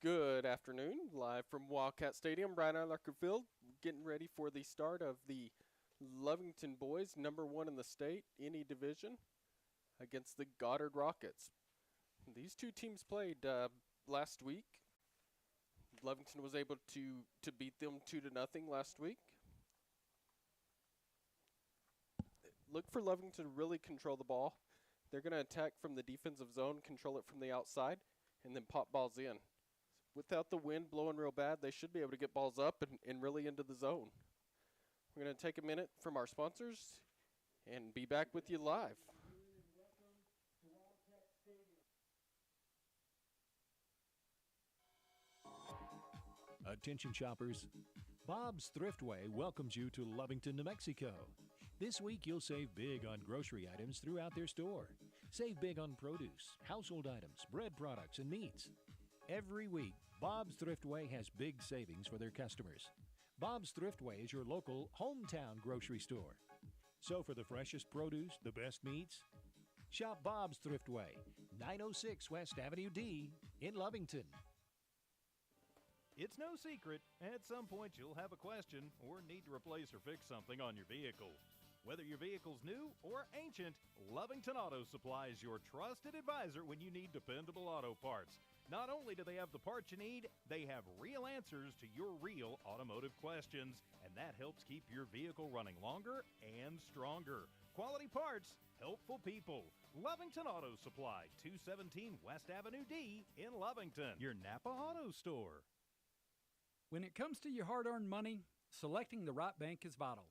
Good afternoon, live from Wildcat Stadium, Brian Larker Field, getting ready for the start of the Lovington boys, number one in the state, any division, against the Goddard Rockets. These two teams played last week. Lovington was able to beat them 2-0 last week. Look for Lovington to really control the ball. They're going to attack from the defensive zone, control it from the outside, and then pop balls in. Without the wind blowing real bad, they should be able to get balls up and really into the zone. We're going to take a minute from our sponsors and be back with you live. Attention shoppers, Bob's Thriftway welcomes you to Lovington, New Mexico. This week you'll save big on grocery items throughout their store. Save big on produce, household items, bread products, and meats. Every week, Bob's Thriftway has big savings for their customers. Bob's Thriftway is your local hometown grocery store. So for the freshest produce, the best meats, shop Bob's Thriftway, 906 West Avenue D in Lovington. It's no secret, at some point you'll have a question or need to replace or fix something on your vehicle. Whether your vehicle's new or ancient, Lovington Auto Supply is your trusted advisor when you need dependable auto parts. Not only do they have the parts you need, they have real answers to your real automotive questions, and that helps keep your vehicle running longer and stronger. Quality parts, helpful people. Lovington Auto Supply, 217 West Avenue D in Lovington, your Napa Auto Store. When it comes to your hard-earned money, selecting the right bank is vital.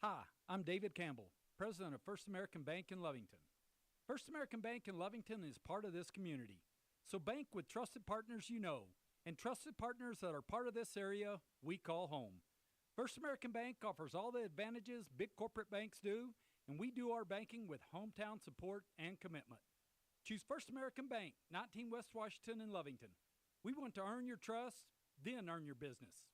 Hi, I'm David Campbell, president of First American Bank in Lovington. First American Bank in Lovington is part of this community. So bank with trusted partners you know, and trusted partners that are part of this area we call home. First American Bank offers all the advantages big corporate banks do, and we do our banking with hometown support and commitment. Choose First American Bank, 19 West Washington in Lovington. We want to earn your trust, then earn your business.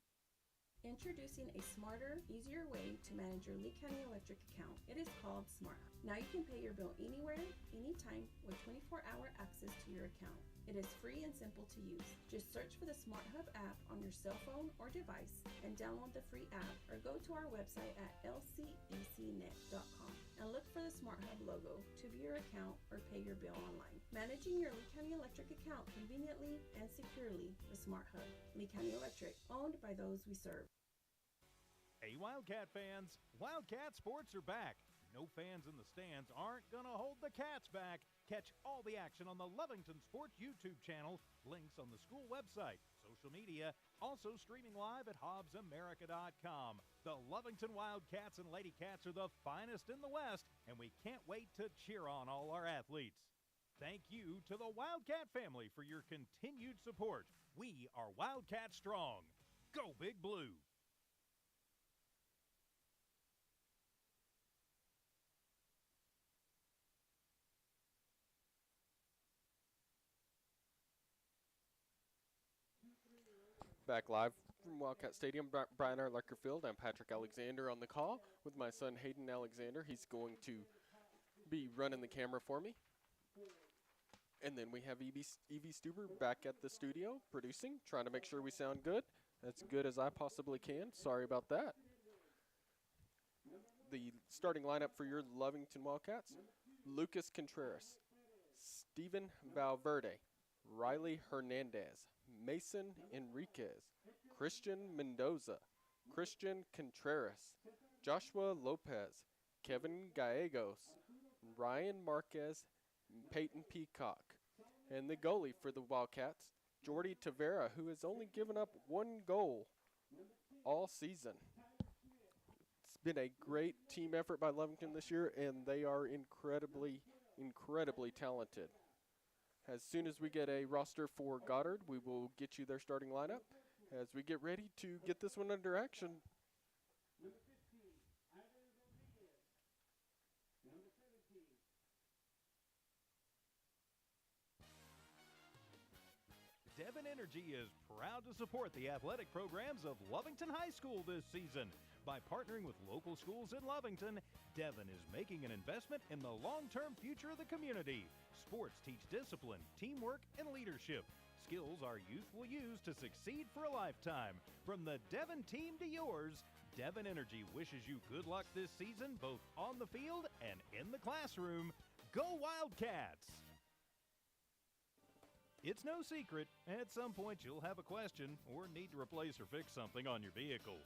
Introducing a smarter, easier way to manage your Lee County Electric account. It is called SmartHub. Now you can pay your bill anywhere, anytime, with 24-hour access to your account. It is free and simple to use. Just search for the SmartHub app on your cell phone or device and download the free app, or go to our website at lcecnet.com and look for the SmartHub logo to view your account or pay your bill online. Managing your Lee County Electric account conveniently and securely with SmartHub. Lee County Electric, owned by those we serve. Hey Wildcat fans, Wildcat sports are back. No fans in the stands aren't gonna hold the Cats back. Catch all the action on the Lovington Sports YouTube channel, links on the school website, social media, also streaming live at HobbsAmerica.com. The Lovington Wildcats and Lady Cats are the finest in the West, and we can't wait to cheer on all our athletes. Thank you to the Wildcat family for your continued support. We are Wildcat Strong. Go Big Blue! Back live from Wildcat Stadium, Brian Larker Field. I'm Patrick Alexander on the call with my son Hayden Alexander. He's going to be running the camera for me. And then we have Evie Stuber back at the studio producing, trying to make sure we sound good. As good as I possibly can. Sorry about that. The starting lineup for your Lovington Wildcats: Lucas Contreras, Steven Valverde, Riley Hernandez, Mason Enriquez, Christian Mendoza, Christian Contreras, Joshua Lopez, Kevin Gallegos, Ryan Marquez, Peyton Peacock. And the goalie for the Wildcats, Jordy Tavera, who has only given up one goal all season. It's been a great team effort by Lovington this year, and they are incredibly, incredibly talented. As soon as we get a roster for Goddard, we will get you their starting lineup as we get ready to get this one under action. Devon Energy is proud to support the athletic programs of Lovington High School this season. By partnering with local schools in Lovington, Devon is making an investment in the long-term future of the community. Sports teach discipline, teamwork, and leadership. Skills our youth will use to succeed for a lifetime. From the Devon team to yours, Devon Energy wishes you good luck this season, both on the field and in the classroom. Go Wildcats! It's no secret, at some point you'll have a question or need to replace or fix something on your vehicle.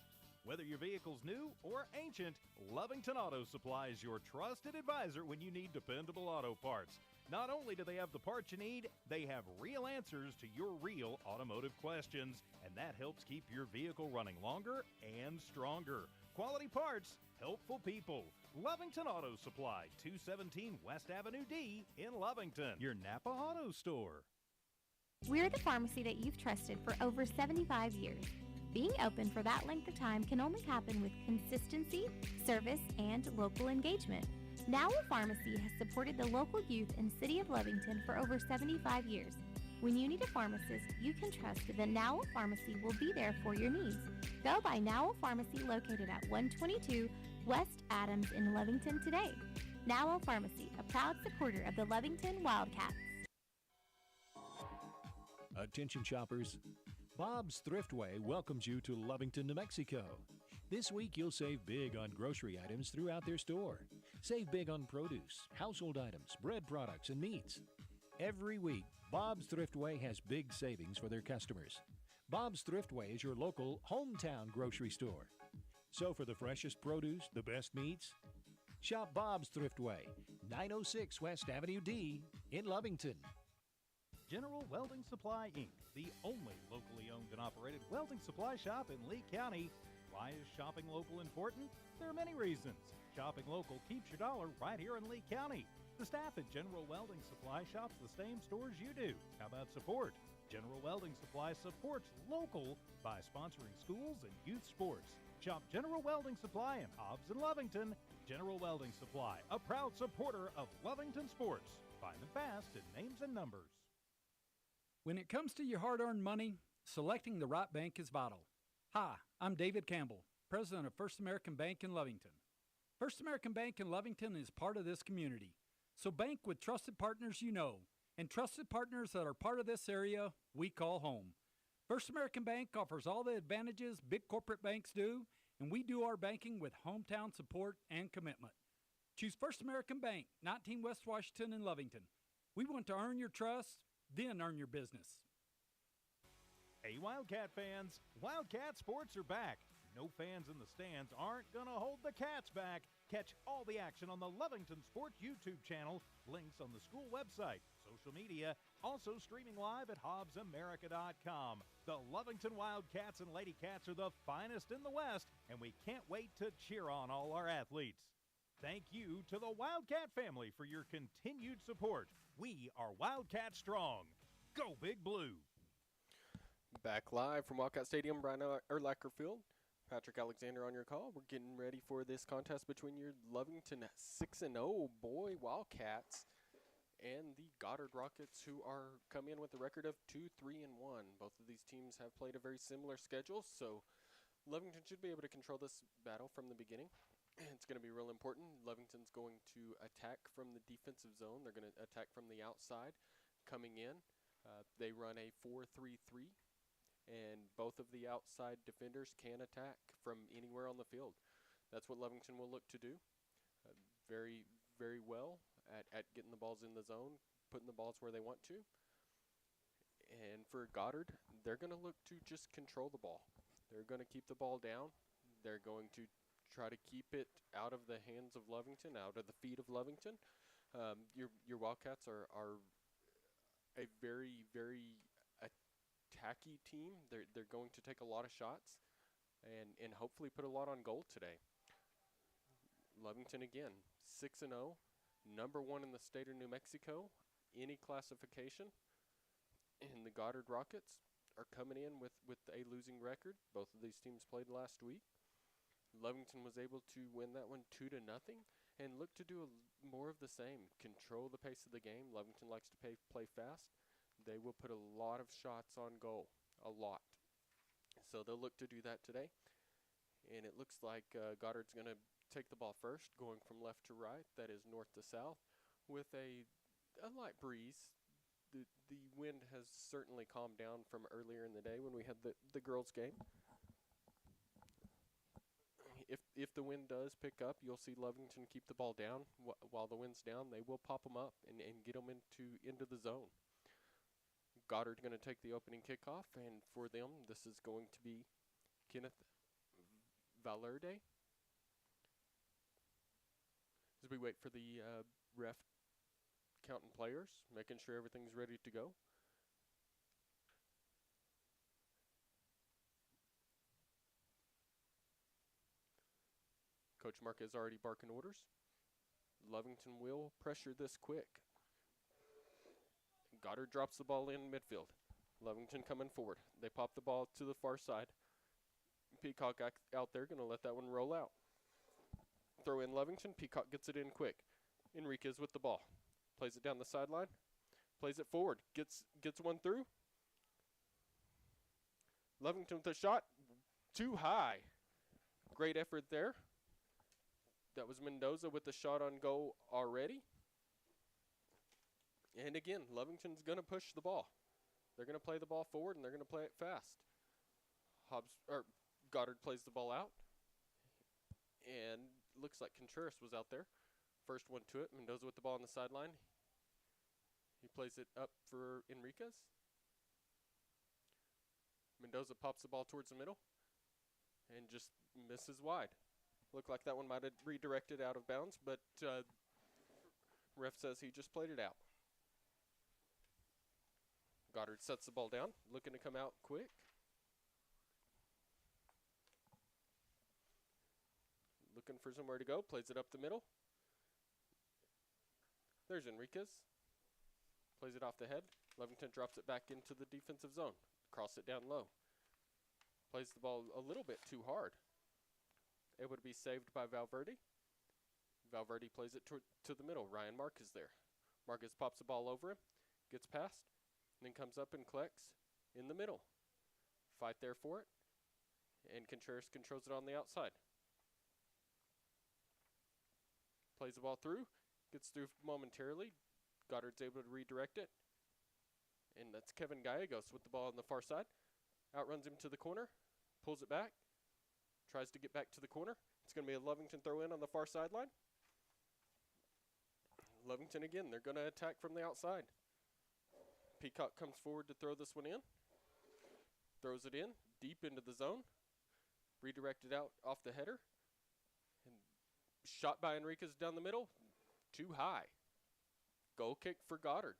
Whether your vehicle's new or ancient, Lovington Auto Supply is your trusted advisor when you need dependable auto parts. Not only do they have the parts you need, they have real answers to your real automotive questions, and that helps keep your vehicle running longer and stronger. Quality parts, helpful people. Lovington Auto Supply, 217 West Avenue D in Lovington, your Napa Auto Store. We're the pharmacy that you've trusted for over 75 years. Being open for that length of time can only happen with consistency, service, and local engagement. Now Pharmacy has supported the local youth in City of Lovington for over 75 years. When you need a pharmacist, you can trust that Now Pharmacy will be there for your needs. Go by Now Pharmacy located at 122 West Adams in Lovington today. Now Pharmacy, a proud supporter of the Lovington Wildcats. Attention shoppers, Bob's Thriftway welcomes you to Lovington, New Mexico. This week you'll save big on grocery items throughout their store. Save big on produce, household items, bread products, and meats. Every week, Bob's Thriftway has big savings for their customers. Bob's Thriftway is your local hometown grocery store. So for the freshest produce, the best meats, shop Bob's Thriftway, 906 West Avenue D in Lovington. General Welding Supply, Inc., the only locally owned and operated welding supply shop in Lee County. Why is shopping local important? There are many reasons. Shopping local keeps your dollar right here in Lee County. The staff at General Welding Supply shops the same stores you do. How about support? General Welding Supply supports local by sponsoring schools and youth sports. Shop General Welding Supply in Hobbs and Lovington. General Welding Supply, a proud supporter of Lovington sports. Find them fast at names and numbers. When it comes to your hard-earned money, selecting the right bank is vital. Hi, I'm David Campbell, president of First American Bank in Lovington. First American Bank in Lovington is part of this community, so bank with trusted partners you know, and trusted partners that are part of this area we call home. First American Bank offers all the advantages big corporate banks do, and we do our banking with hometown support and commitment. Choose First American Bank, 19 West Washington in Lovington. We want to earn your trust, then earn your business. Hey Wildcat fans, Wildcat sports are back. No fans in the stands aren't going to hold the Cats back. Catch all the action on the Lovington Sports YouTube channel, links on the school website, social media, also streaming live at hobbsamerica.com. The Lovington Wildcats and Lady Cats are the finest in the West, and we can't wait to cheer on all our athletes. Thank you to the Wildcat family for your continued support. We are Wildcat Strong. Go Big Blue! Back live from Wildcat Stadium, Brian Urlacher Field. Patrick Alexander on your call. We're getting ready for this contest between your Lovington 6-0 boy Wildcats and the Goddard Rockets, who are coming in with a record of 2-3-1. Both of these teams have played a very similar schedule, so Lovington should be able to control this battle from the beginning. It's going to be real important. Lovington's going to attack from the defensive zone. They're going to attack from the outside. Coming in, they run a 4-3-3. And both of the outside defenders can attack from anywhere on the field. That's what Lovington will look to do very, very well at getting the balls in the zone, putting the balls where they want to. And for Goddard, they're going to look to just control the ball. They're going to keep the ball down. They're going to try to keep it out of the hands of Lovington, out of the feet of Lovington. Your Wildcats are a very, very tacky team. They're going to take a lot of shots and hopefully put a lot on goal today. Lovington again, 6-0, number 1 in the state of New Mexico, any classification. And the Goddard Rockets are coming in with a losing record. Both of these teams played last week. Lovington was able to win that one 2-0 and look to do more of the same. Control the pace of the game. Lovington likes to play fast. They will put a lot of shots on goal, a lot. So they'll look to do that today. And it looks like Goddard's going to take the ball first, going from left to right, that is north to south, with a light breeze the wind has certainly calmed down from earlier in the day when we had the girls' game. If the wind does pick up, you'll see Lovington keep the ball down. While the wind's down, they will pop them up and get them into the zone. Goddard's going to take the opening kickoff, and for them, this is going to be Kenneth Valverde. As we wait for the ref counting players, making sure everything's ready to go. Coach Marquez already barking orders. Lovington will pressure this quick. Goddard drops the ball in midfield. Lovington coming forward. They pop the ball to the far side. Peacock out there, going to let that one roll out. Throw in Lovington. Peacock gets it in quick. Enriquez with the ball. Plays it down the sideline. Plays it forward. Gets one through. Lovington with a shot. Too high. Great effort there. That was Mendoza with the shot on goal already. And again, Lovington's going to push the ball. They're going to play the ball forward, and they're going to play it fast. Goddard plays the ball out. And looks like Contreras was out there. First one to it. Mendoza with the ball on the sideline. He plays it up for Enriquez. Mendoza pops the ball towards the middle and just misses wide. Looked like that one might have redirected out of bounds, but ref says he just played it out. Goddard sets the ball down, looking to come out quick. Looking for somewhere to go, plays it up the middle. There's Enriquez. Plays it off the head. Lovington drops it back into the defensive zone. Cross it down low. Plays the ball a little bit too hard. Able to be saved by Valverde. Valverde plays it to the middle. Ryan Marquez there. Marquez pops the ball over him. Gets past. And then comes up and collects in the middle. Fight there for it. And Contreras controls it on the outside. Plays the ball through. Gets through momentarily. Goddard's able to redirect it. And that's Kevin Gallegos with the ball on the far side. Outruns him to the corner. Pulls it back. Tries to get back to the corner. It's going to be a Lovington throw in on the far sideline. Lovington again. They're going to attack from the outside. Peacock comes forward to throw this one in. Throws it in deep into the zone. Redirected out off the header. And shot by Enriquez down the middle. Too high. Goal kick for Goddard.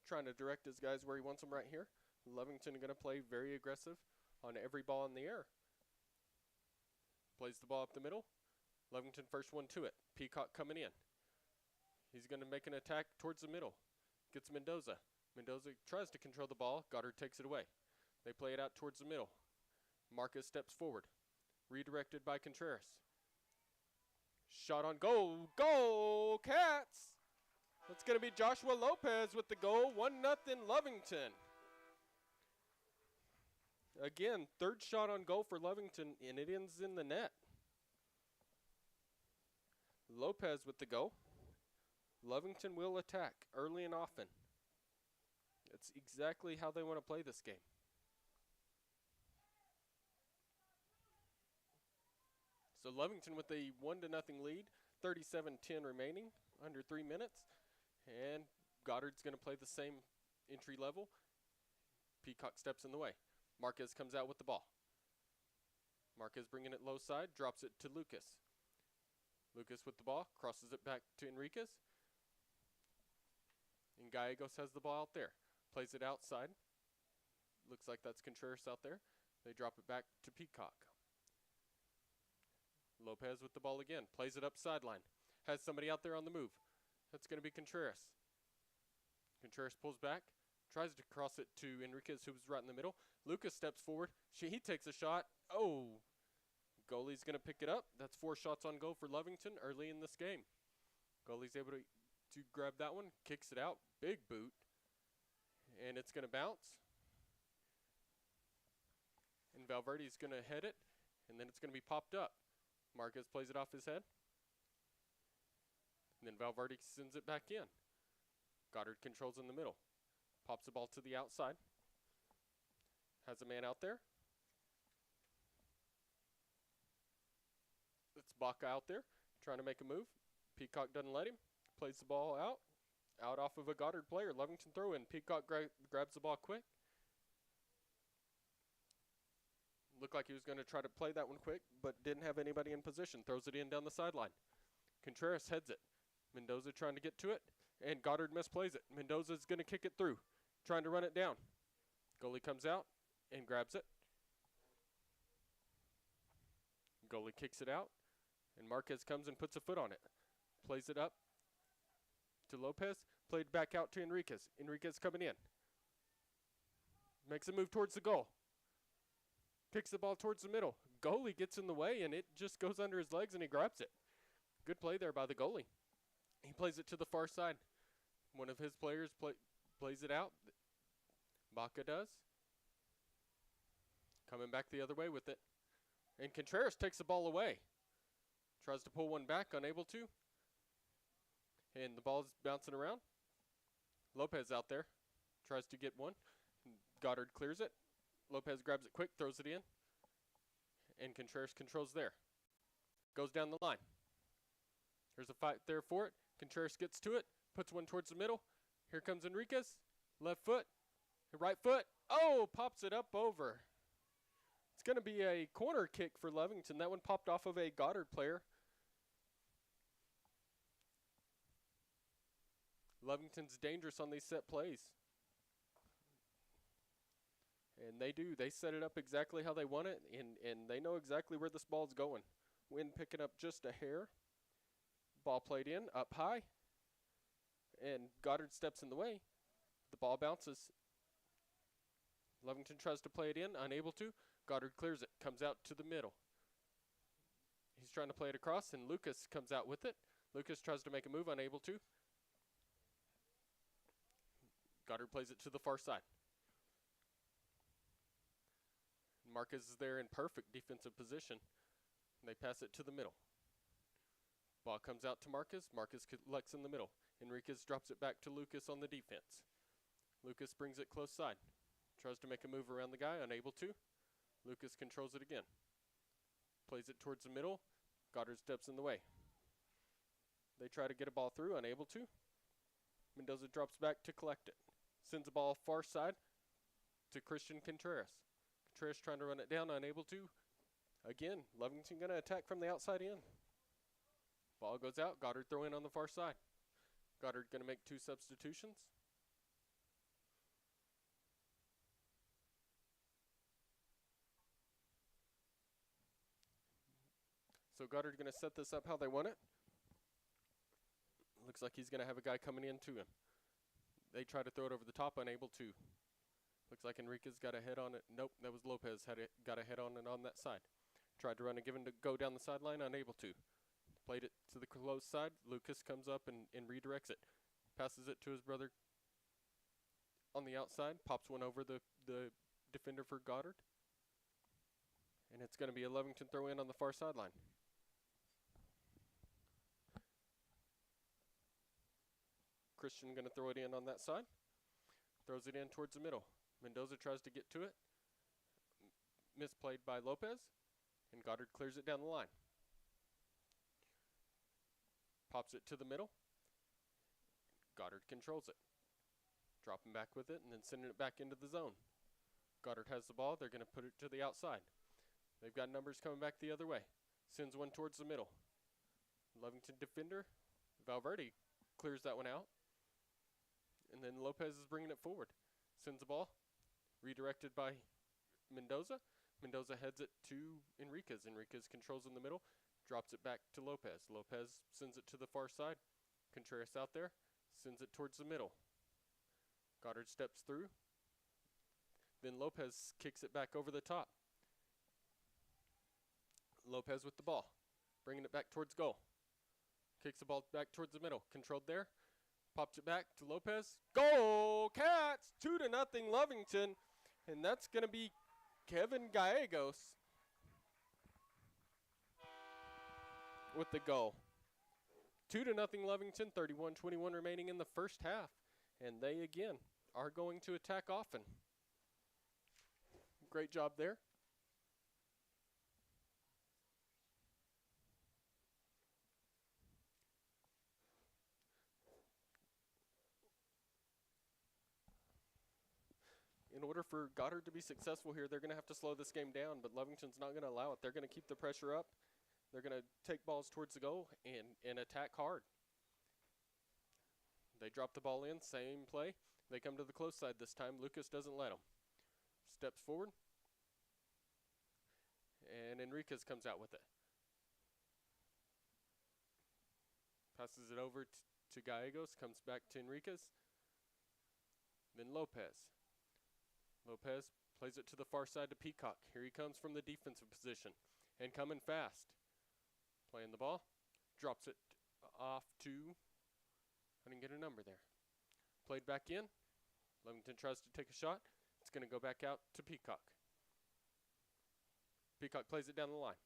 Trying to direct his guys where he wants them right here. Lovington going to play very aggressive on every ball in the air. Plays the ball up the middle. Lovington first one to it. Peacock coming in. He's going to make an attack towards the middle. Gets Mendoza. Mendoza tries to control the ball. Goddard takes it away. They play it out towards the middle. Marquez steps forward. Redirected by Contreras. Shot on goal. Goal, Cats! That's going to be Joshua Lopez with the goal. 1-0 Lovington. Again, third shot on goal for Lovington, and it ends in the net. Lopez with the goal. Lovington will attack early and often. That's exactly how they want to play this game. So Lovington with a 1-0 lead, 37-10 remaining, under 3 minutes. And Goddard's going to play the same entry level. Peacock steps in the way. Marquez comes out with the ball. Marquez bringing it low side, drops it to Lucas. Lucas with the ball, crosses it back to Enriquez. And Gallegos has the ball out there. Plays it outside. Looks like that's Contreras out there. They drop it back to Peacock. Lopez with the ball again. Plays it up sideline. Has somebody out there on the move. That's going to be Contreras. Contreras pulls back. Tries to cross it to Enriquez, who was right in the middle. Lucas steps forward. He takes a shot. Oh! Goalie's going to pick it up. That's 4 shots on goal for Lovington early in this game. Goalie's able to grab that one. Kicks it out. Big boot. And it's going to bounce. And Valverde's going to head it and then it's going to be popped up. Marquez plays it off his head. And then Valverde sends it back in. Goddard controls in the middle. Pops the ball to the outside. Has a man out there. It's Baca out there trying to make a move. Peacock doesn't let him. Plays the ball out. Out off of a Goddard player. Lovington throw in. Peacock grabs the ball quick. Looked like he was going to try to play that one quick, but didn't have anybody in position. Throws it in down the sideline. Contreras heads it. Mendoza trying to get to it, and Goddard misplays it. Mendoza's going to kick it through, trying to run it down. Goalie comes out and grabs it. Goalie kicks it out, and Marquez comes and puts a foot on it. Plays it up to Lopez. Played back out to Enriquez. Enriquez coming in. Makes a move towards the goal. Kicks the ball towards the middle. Goalie gets in the way, and it just goes under his legs, and he grabs it. Good play there by the goalie. He plays it to the far side. One of his players plays it out. Baca does. Coming back the other way with it. And Contreras takes the ball away. Tries to pull one back, unable to. And the ball's bouncing around. Lopez out there. Tries to get one. Goddard clears it. Lopez grabs it quick, throws it in. And Contreras controls there. Goes down the line. There's a fight there for it. Contreras gets to it. Puts one towards the middle. Here comes Enriquez. Left foot. Right foot. Oh, pops it up over. It's going to be a corner kick for Lovington. That one popped off of a Goddard player. Lovington's dangerous on these set plays. And they do. They set it up exactly how they want it, and they know exactly where this ball's going. Wind picking up just a hair. Ball played in, up high. And Goddard steps in the way. The ball bounces. Lovington tries to play it in, unable to. Goddard clears it, comes out to the middle. He's trying to play it across, and Lucas comes out with it. Lucas tries to make a move, unable to. Goddard plays it to the far side. Marquez is there in perfect defensive position. They pass it to the middle. Ball comes out to Marquez. Marquez collects in the middle. Enriquez drops it back to Lucas on the defense. Lucas brings it close side. Tries to make a move around the guy, unable to. Lucas controls it again. Plays it towards the middle. Goddard steps in the way. They try to get a ball through, unable to. Mendoza drops back to collect it. Sends the ball far side to Christian Contreras. Contreras trying to run it down, unable to. Again, Lovington going to attack from the outside in. Ball goes out. Goddard throw in on the far side. Goddard going to make two substitutions. So Goddard going to set this up how they want it. Looks like he's going to have a guy coming in to him. They try to throw it over the top, unable to. Looks like Enriquez got a head on it. Nope, that was Lopez. Got a head on it on that side. Tried to run a given to go down the sideline, unable to. Played it to the close side. Lucas comes up and redirects it. Passes it to his brother on the outside. Pops one over the defender for Goddard. And it's going to be a Lovington throw in on the far sideline. Christian going to throw it in on that side. Throws it in towards the middle. Mendoza tries to get to it. Misplayed by Lopez. And Goddard clears it down the line. Pops it to the middle. Goddard controls it. Dropping back with it and then sending it back into the zone. Goddard has the ball. They're going to put it to the outside. They've got numbers coming back the other way. Sends one towards the middle. Lovington defender. Valverde clears that one out. And then Lopez is bringing it forward. Sends the ball. Redirected by Mendoza. Mendoza heads it to Enriquez. Enriquez controls in the middle. Drops it back to Lopez. Lopez sends it to the far side. Contreras out there. Sends it towards the middle. Goddard steps through. Then Lopez kicks it back over the top. Lopez with the ball. Bringing it back towards goal. Kicks the ball back towards the middle. Controlled there. Pops it back to Lopez. Goal! Cats! 2-0 Lovington. And that's going to be Kevin Gallegos. with the goal. 2-0 Lovington, 31-21 remaining in the first half. And they, again, are going to attack often. Great job there. In order for Goddard to be successful here, they're going to have to slow this game down, but Lovington's not going to allow it. They're going to keep the pressure up. They're going to take balls towards the goal and attack hard. They drop the ball in, same play. They come to the close side this time. Lucas doesn't let them. Steps forward. And Enriquez comes out with it. Passes it over to Gallegos, comes back to Enriquez. Then Lopez. Lopez plays it to the far side to Peacock. Here he comes from the defensive position and coming fast. Playing the ball. Drops it off to, I didn't get a number there. Played back in. Lovington tries to take a shot. It's going to go back out to Peacock. Peacock plays it down the line.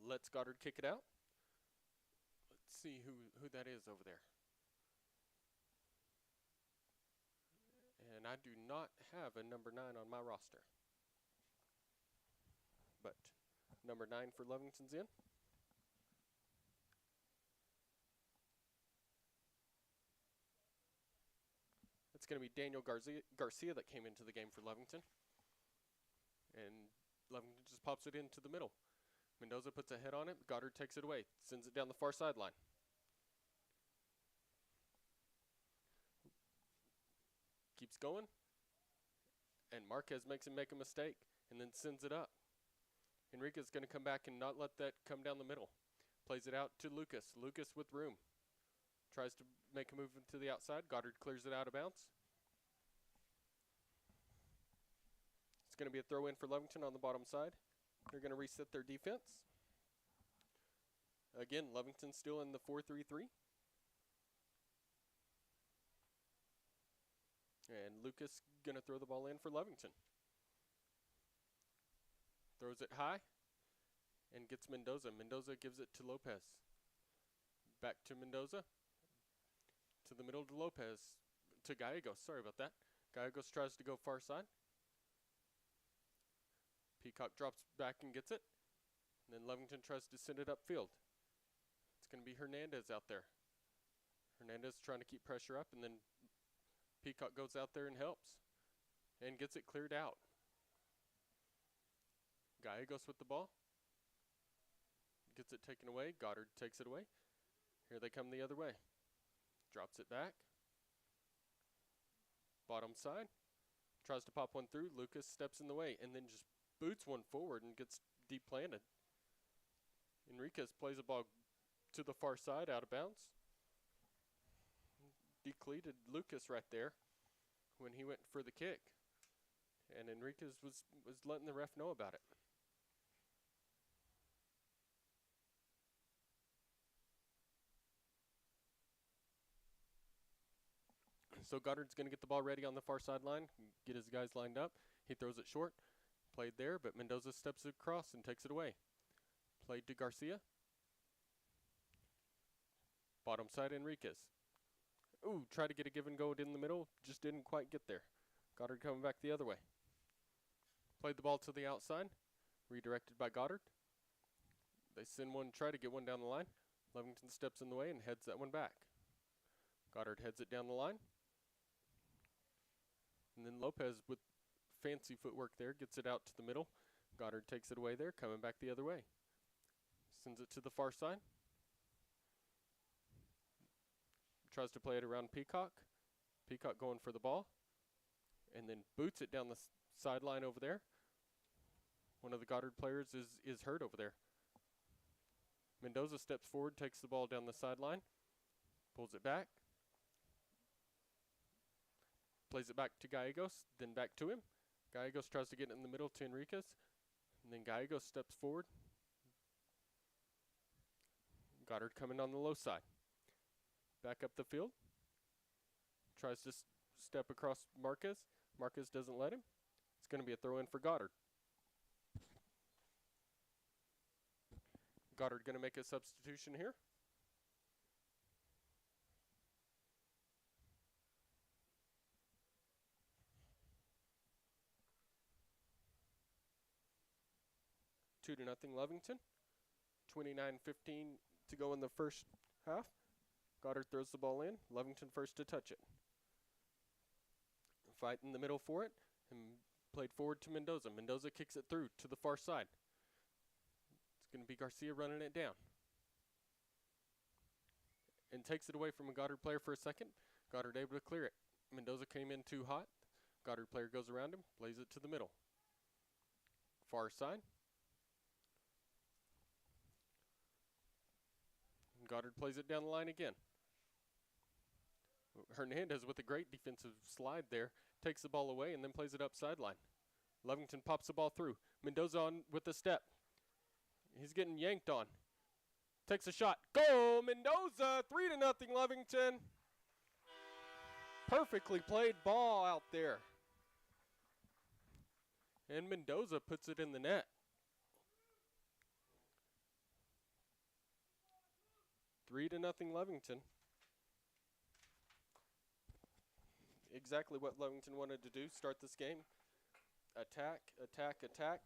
Lets Goddard kick it out. Let's see who that is over there. And I do not have a number 9 on my roster. But number 9 for Lovington's in. It's going to be Daniel Garcia that came into the game for Lovington. And Lovington just pops it into the middle. Mendoza puts a head on it. Goddard takes it away. Sends it down the far sideline. Keeps going. And Marquez makes him make a mistake and then sends it up. Enriquez is going to come back and not let that come down the middle. Plays it out to Lucas. Lucas with room. Tries to make a move to the outside. Goddard clears it out of bounds. It's going to be a throw in for Lovington on the bottom side. They're going to reset their defense. Again, Lovington still in the 4-3-3. And Lucas going to throw the ball in for Lovington. Throws it high and gets Mendoza. Mendoza gives it to Lopez. Back to Mendoza. To the middle to Lopez. To Gallegos. Sorry about that. Gallegos tries to go far side. Peacock drops back and gets it. And then Lovington tries to send it upfield. It's going to be Hernandez out there. Hernandez trying to keep pressure up, and then Peacock goes out there and helps and gets it cleared out. Gallegos with the ball. Gets it taken away. Goddard takes it away. Here they come the other way. Drops it back. Bottom side. Tries to pop one through. Lucas steps in the way and then just boots one forward and gets deep planted. Enriquez plays a ball to the far side out of bounds. Decleated Lucas right there when he went for the kick. And Enriquez was letting the ref know about it. So Goddard's going to get the ball ready on the far sideline, get his guys lined up. He throws it short. Played there, but Mendoza steps across and takes it away. Played to Garcia. Bottom side, Enriquez. Ooh, tried to get a give and go in the middle, just didn't quite get there. Goddard coming back the other way. Played the ball to the outside, redirected by Goddard. They send one, try to get one down the line. Lovington steps in the way and heads that one back. Goddard heads it down the line. And then Lopez with fancy footwork there gets it out to the middle. Goddard takes it away there, coming back the other way. Sends it to the far side. Tries to play it around Peacock. Peacock going for the ball. And then boots it down the sideline over there. One of the Goddard players is hurt over there. Mendoza steps forward, takes the ball down the sideline. Pulls it back. Plays it back to Gallegos, then back to him. Gallegos tries to get it in the middle to Enriquez. And then Gallegos steps forward. Goddard coming on the low side. Back up the field. Tries to step across Marquez. Marquez doesn't let him. It's going to be a throw in for Goddard. Goddard going to make a substitution here. Two to nothing Lovington. 29:15 to go in the first half. Goddard throws the ball in. Lovington first to touch it. Fight in the middle for it, and played forward to Mendoza. Mendoza kicks it through to the far side. It's going to be Garcia running it down. And takes it away from a Goddard player for a second. Goddard able to clear it. Mendoza came in too hot. Goddard player goes around him, plays it to the middle. Far side. Goddard plays it down the line again. Hernandez with a great defensive slide there. Takes the ball away and then plays it up sideline. Lovington pops the ball through. Mendoza on with the step. He's getting yanked on. Takes a shot. Goal, Mendoza. 3-0 Lovington. Perfectly played ball out there. And Mendoza puts it in the net. 3-0 Lovington. Exactly what Lovington wanted to do, start this game. Attack, attack, attack,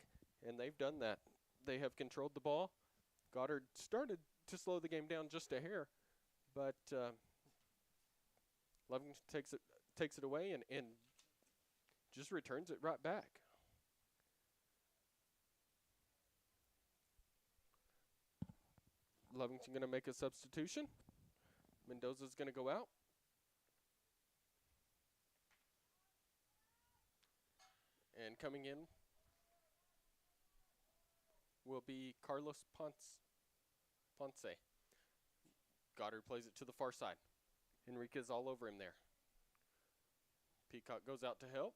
and they've done that. They have controlled the ball. Goddard started to slow the game down just a hair, but Lovington takes it away and just returns it right back. Lovington going to make a substitution. Mendoza's going to go out. And coming in will be Carlos Ponce. Goddard plays it to the far side. Enriquez all over him there. Peacock goes out to help.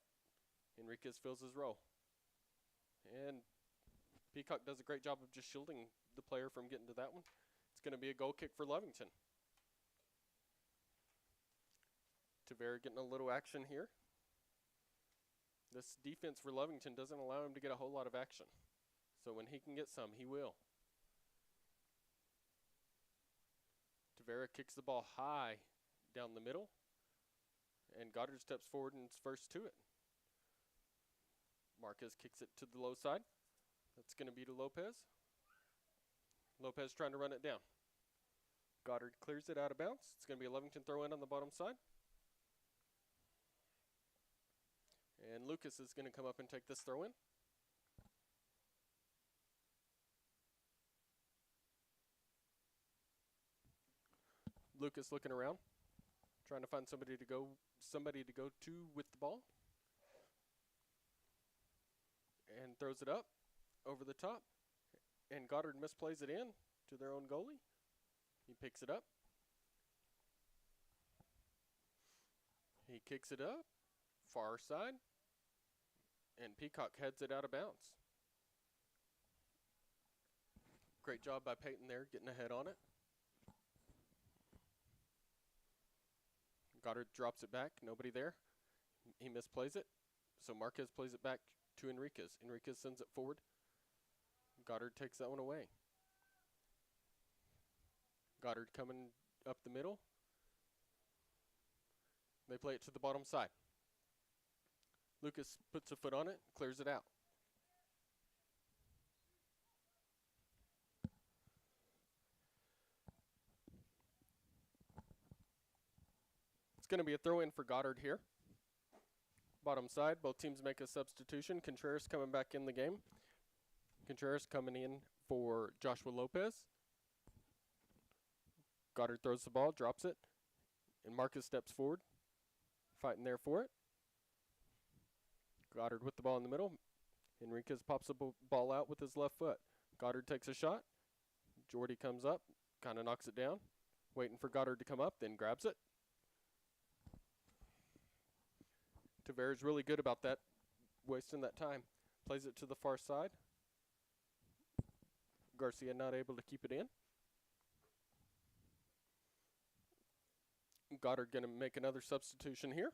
Enriquez fills his role. And Peacock does a great job of just shielding the player from getting to that one. It's going to be a goal kick for Lovington. Tavera getting a little action here. This defense for Lovington doesn't allow him to get a whole lot of action. So when he can get some, he will. Tavera kicks the ball high down the middle. And Goddard steps forward and is first to it. Marquez kicks it to the low side. That's going to be to Lopez. Lopez trying to run it down. Goddard clears it out of bounds. It's going to be a Lovington throw in on the bottom side. And Lucas is going to come up and take this throw in. Lucas looking around, trying to find somebody to go to with the ball. And throws it up over the top. And Goddard misplays it in to their own goalie. He picks it up. He kicks it up. Far side. And Peacock heads it out of bounds. Great job by Peyton there, getting ahead on it. Goddard drops it back. Nobody there. He misplays it. So Marquez plays it back to Enriquez. Enriquez sends it forward. Goddard takes that one away. Goddard coming up the middle. They play it to the bottom side. Lucas puts a foot on it, clears it out. It's going to be a throw in for Goddard here. Bottom side, both teams make a substitution. Contreras coming back in the game. Contreras coming in for Joshua Lopez. Goddard throws the ball, drops it, and Marcus steps forward, fighting there for it. Goddard with the ball in the middle. Enriquez pops the ball out with his left foot. Goddard takes a shot. Jordy comes up, kind of knocks it down, waiting for Goddard to come up, then grabs it. Tavera's really good about that, wasting that time. Plays it to the far side. Garcia not able to keep it in. Goddard going to make another substitution here.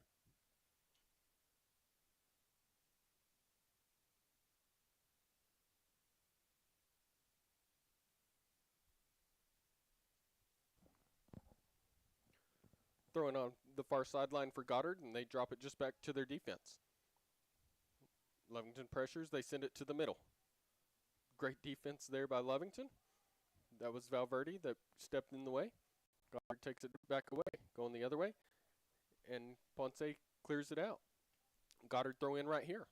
Throwing on the far sideline for Goddard, and they drop it just back to their defense. Lovington pressures. They send it to the middle. Great defense there by Lovington. That was Valverde that stepped in the way. Goddard takes it back away, going the other way, and Ponce clears it out. Goddard throw in right here.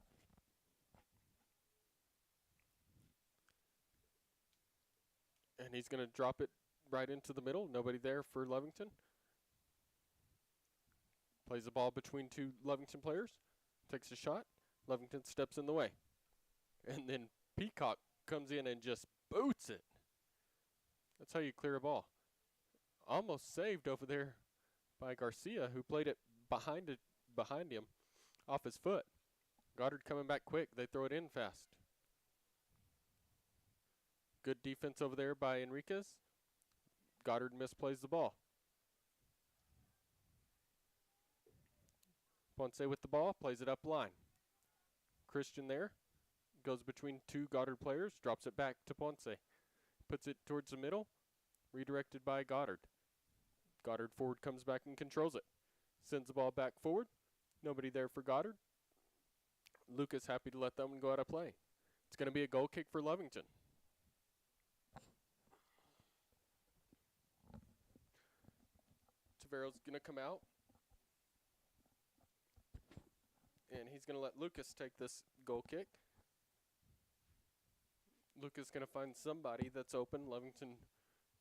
And he's going to drop it right into the middle. Nobody there for Lovington. Plays the ball between two Lovington players. Takes a shot. Lovington steps in the way. And then Peacock comes in and just boots it. That's how you clear a ball. Almost saved over there by Garcia, who played it behind him off his foot. Goddard coming back quick. They throw it in fast. Good defense over there by Enriquez. Goddard misplays the ball. Ponce with the ball, plays it up line. Christian there, goes between two Goddard players, drops it back to Ponce. Puts it towards the middle, redirected by Goddard. Goddard forward comes back and controls it. Sends the ball back forward. Nobody there for Goddard. Lucas happy to let that one go out of play. It's going to be a goal kick for Lovington. Tavero's going to come out. And he's going to let Lucas take this goal kick. Lucas going to find somebody that's open. Lovington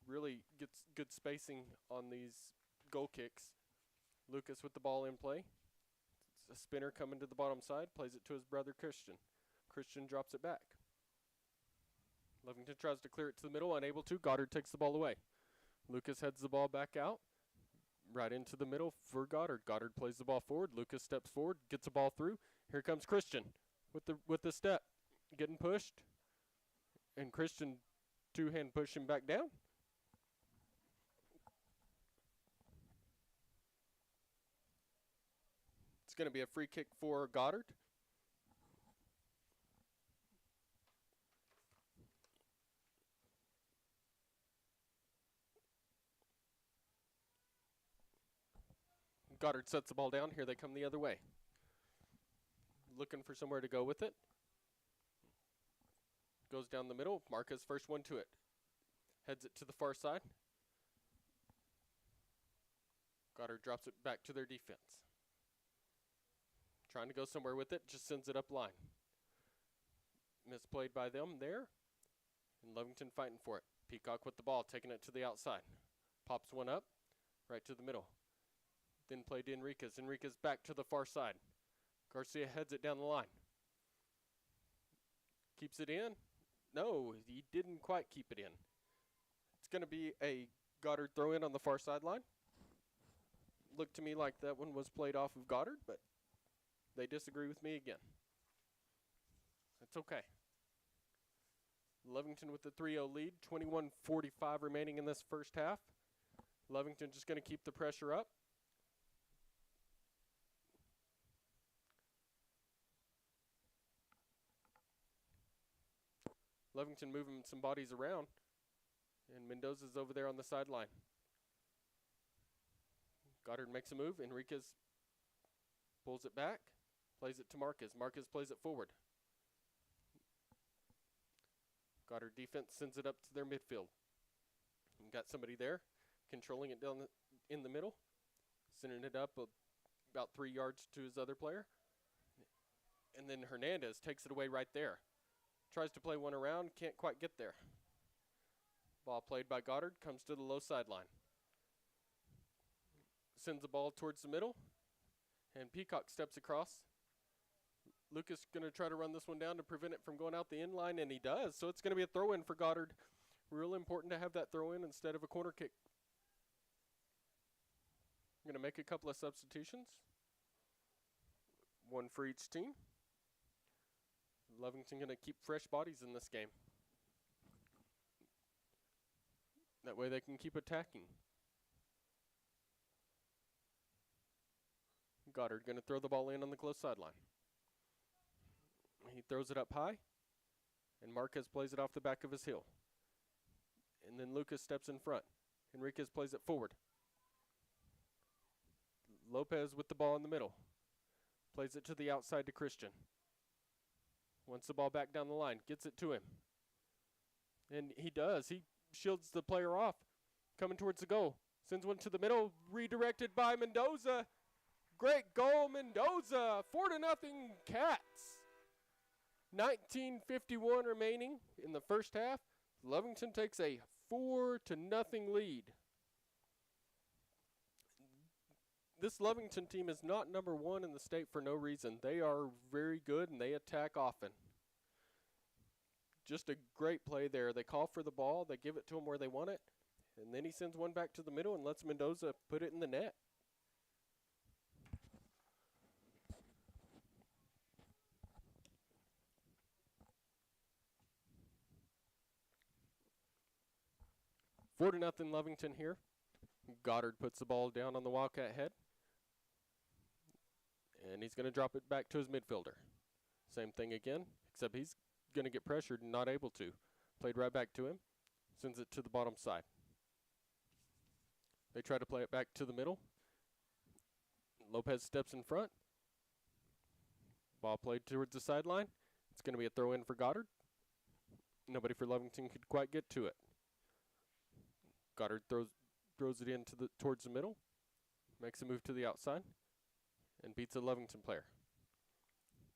really gets good spacing on these goal kicks. Lucas with the ball in play. It's a spinner coming to the bottom side. Plays it to his brother Christian. Christian drops it back. Lovington tries to clear it to the middle. Unable to. Goddard takes the ball away. Lucas heads the ball back out. Right into the middle for Goddard. Goddard plays the ball forward. Lucas steps forward, gets the ball through. Here comes Christian with the step, getting pushed, and Christian two-hand push him back down. It's going to be a free kick for Goddard. Goddard sets the ball down. Here they come the other way. Looking for somewhere to go with it. Goes down the middle. Marquez first one to it. Heads it to the far side. Goddard drops it back to their defense. Trying to go somewhere with it. Just sends it up line. Misplayed by them there. And Lovington fighting for it. Peacock with the ball. Taking it to the outside. Pops one up. Right to the middle. Then played to Enriquez. Enriquez back to the far side. Garcia heads it down the line. Keeps it in. No, he didn't quite keep it in. It's going to be a Goddard throw in on the far sideline. Looked to me like that one was played off of Goddard, but they disagree with me again. That's okay. Lovington with the 3-0 lead. 21:45 remaining in this first half. Lovington just going to keep the pressure up. Lovington moving some bodies around. And Mendoza's over there on the sideline. Goddard makes a move. Enriquez pulls it back. Plays it to Marquez. Marquez plays it forward. Goddard defense sends it up to their midfield. And got somebody there controlling it down in the middle. Sending it up about 3 yards to his other player. And then Hernandez takes it away right there. Tries to play one around, can't quite get there. Ball played by Goddard, comes to the low sideline. Sends the ball towards the middle, and Peacock steps across. Lucas going to try to run this one down to prevent it from going out the end line, and he does. So it's going to be a throw-in for Goddard. Real important to have that throw-in instead of a corner kick. I'm going to make a couple of substitutions. One for each team. Lovington going to keep fresh bodies in this game. That way they can keep attacking. Goddard going to throw the ball in on the close sideline. He throws it up high, and Marquez plays it off the back of his heel. And then Lucas steps in front. Enriquez plays it forward. Lopez with the ball in the middle. Plays it to the outside to Christian. Wants the ball back down the line. Gets it to him. And he does. He shields the player off. Coming towards the goal. Sends one to the middle. Redirected by Mendoza. Great goal, Mendoza. 4-0 Cats. 19:51 remaining in the first half. Lovington takes a 4-0 lead. This Lovington team is not number one in the state for no reason. They are very good and they attack often. Just a great play there. They call for the ball, they give it to him where they want it, and then he sends one back to the middle and lets Mendoza put it in the net. Four to nothing Lovington here. Goddard puts the ball down on the Wildcat head. And he's going to drop it back to his midfielder. Same thing again, except he's going to get pressured and not able to. Played right back to him. Sends it to the bottom side. They try to play it back to the middle. Lopez steps in front. Ball played towards the sideline. It's going to be a throw in for Goddard. Nobody for Lovington could quite get to it. Goddard throws it in towards the middle. Makes a move to the outside. And beats a Lovington player.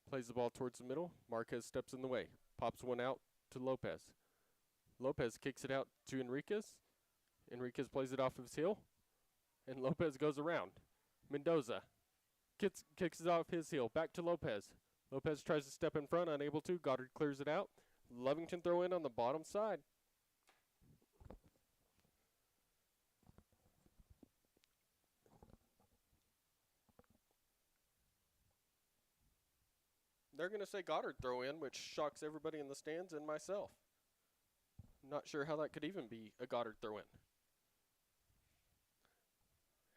Plays the ball towards the middle. Marquez steps in the way. Pops one out to Lopez. Lopez kicks it out to Enriquez. Enriquez plays it off his heel. And Lopez goes around. Mendoza kicks it off his heel. Back to Lopez. Lopez tries to step in front, unable to. Goddard clears it out. Lovington throw in on the bottom side. They're going to say Goddard throw in, which shocks everybody in the stands and myself. Not sure how that could even be a Goddard throw in.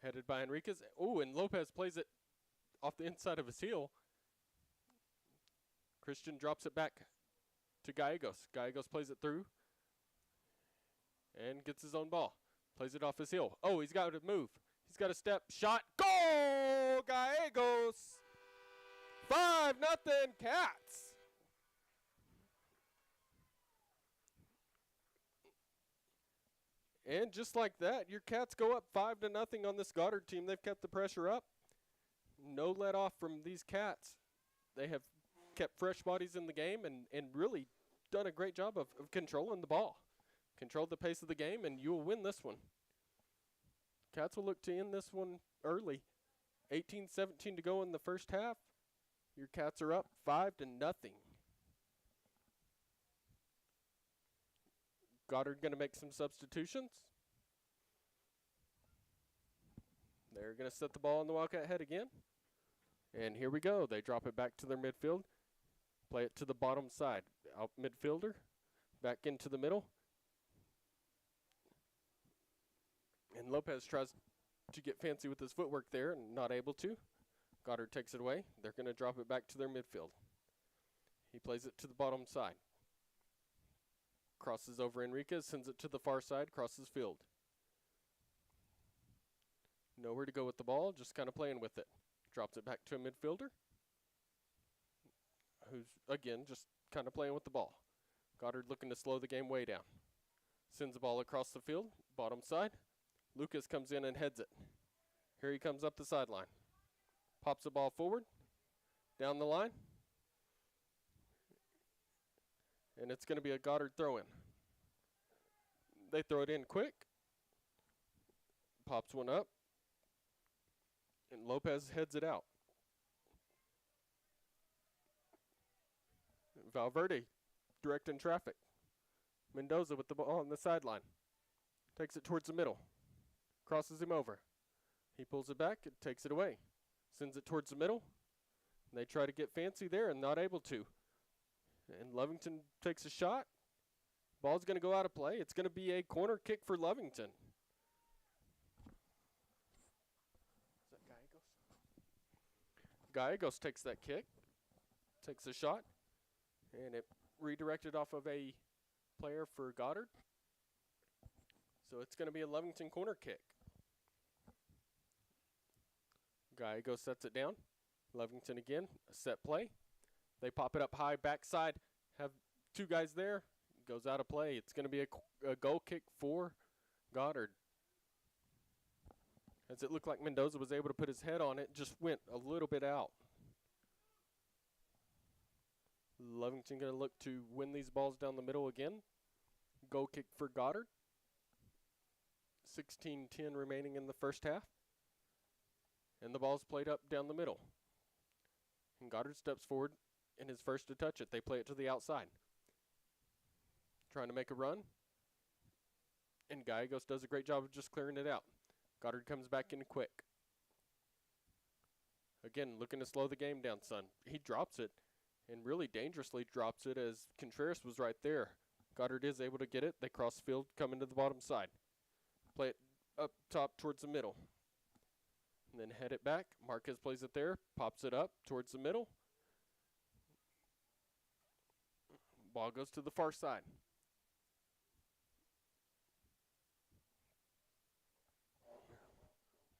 Headed by Enriquez. Oh, and Lopez plays it off the inside of his heel. Christian drops it back to Gallegos. Gallegos plays it through and gets his own ball. Plays it off his heel. Oh, he's got to move. He's got to step. Shot. Goal! Gallegos! 5-0 Cats. And just like that, your Cats go up 5-0 on this Goddard team. They've kept the pressure up. No let off from these Cats. They have kept fresh bodies in the game and really done a great job of controlling the ball. Controlled the pace of the game, and you will win this one. Cats will look to end this one early. 18-17 to go in the first half. Your Cats are up 5-0. Goddard going to make some substitutions. They're going to set the ball on the Wildcat head again. And here we go. They drop it back to their midfield. Play it to the bottom side. Out midfielder. Back into the middle. And Lopez tries to get fancy with his footwork there and not able to. Goddard takes it away. They're going to drop it back to their midfield. He plays it to the bottom side. Crosses over Enriquez, sends it to the far side, crosses field. Nowhere to go with the ball, just kind of playing with it. Drops it back to a midfielder, who's, again, just kind of playing with the ball. Goddard looking to slow the game way down. Sends the ball across the field, bottom side. Lucas comes in and heads it. Here he comes up the sideline. Pops the ball forward, down the line. And it's going to be a Goddard throw-in. They throw it in quick. Pops one up. And Lopez heads it out. Valverde directing traffic. Mendoza with the ball on the sideline. Takes it towards the middle. Crosses him over. He pulls it back and takes it away. Sends it towards the middle. They try to get fancy there and not able to. And Lovington takes a shot. Ball's going to go out of play. It's going to be a corner kick for Lovington. Is that Gallegos? Gallegos takes that kick. Takes a shot. And it redirected off of a player for Goddard. So it's going to be a Lovington corner kick. Gallego sets it down. Lovington again, a set play. They pop it up high, backside. Have two guys there. Goes out of play. It's going to be a goal kick for Goddard. As it looked like Mendoza was able to put his head on it, just went a little bit out. Lovington going to look to win these balls down the middle again. Goal kick for Goddard. 16-10 remaining in the first half. And the ball's played up down the middle. And Goddard steps forward and is first to touch it. They play it to the outside. Trying to make a run. And Gallegos does a great job of just clearing it out. Goddard comes back in quick. Again, looking to slow the game down, son. He drops it, and really dangerously drops it as Contreras was right there. Goddard is able to get it. They cross field, come into the bottom side. Play it up top towards the middle. And then head it back. Marquez plays it there, pops it up towards the middle. Ball goes to the far side.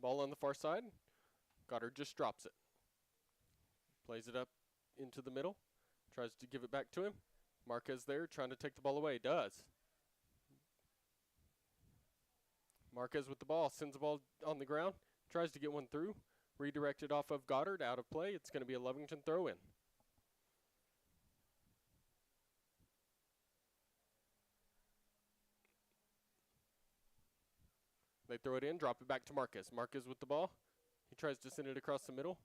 Ball on the far side. Goddard just drops it. Plays it up into the middle. Tries to give it back to him. Marquez there trying to take the ball away. Does. Marquez with the ball. Sends the ball on the ground. Tries to get one through. Redirected off of Goddard. Out of play. It's going to be a Lovington throw in. They throw it in, drop it back to Marquez. Marquez with the ball. He tries to send it across the middle.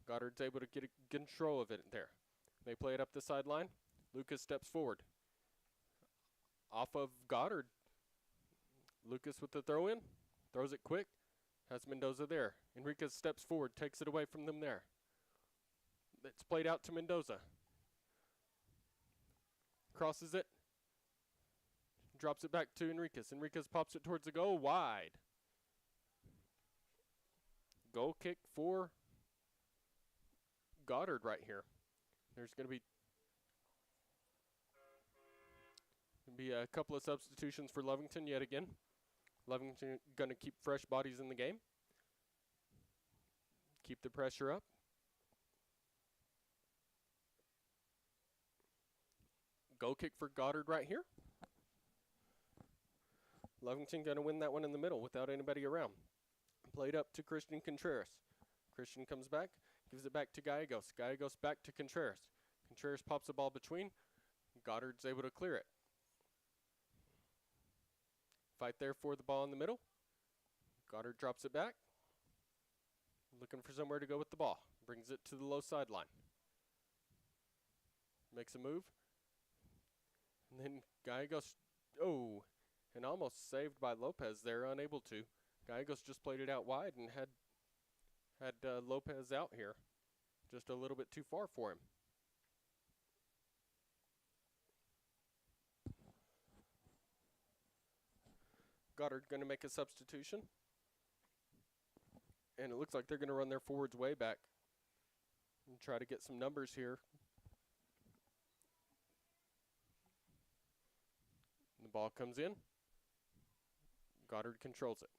Goddard's able to get control of it there. They play it up the sideline. Lucas steps forward. Off of Goddard. Lucas with the throw in. Throws it quick. Has Mendoza there. Enriquez steps forward, takes it away from them there. It's played out to Mendoza. Crosses it. Drops it back to Enriquez. Enriquez pops it towards the goal, wide. Goal kick for Goddard right here. There's going to be a couple of substitutions for Lovington yet again. Lovington going to keep fresh bodies in the game. Keep the pressure up. Goal kick for Goddard right here. Lovington going to win that one in the middle without anybody around. Played up to Christian Contreras. Christian comes back, gives it back to Gallegos. Gallegos back to Contreras. Contreras pops the ball between. Goddard's able to clear it. Fight there for the ball in the middle. Goddard drops it back. Looking for somewhere to go with the ball. Brings it to the low sideline. Makes a move. And then Gallegos, and almost saved by Lopez there, unable to. Gallegos just played it out wide and had Lopez out here. Just a little bit too far for him. Goddard going to make a substitution. And it looks like they're going to run their forwards way back and try to get some numbers here. The ball comes in. Goddard controls it.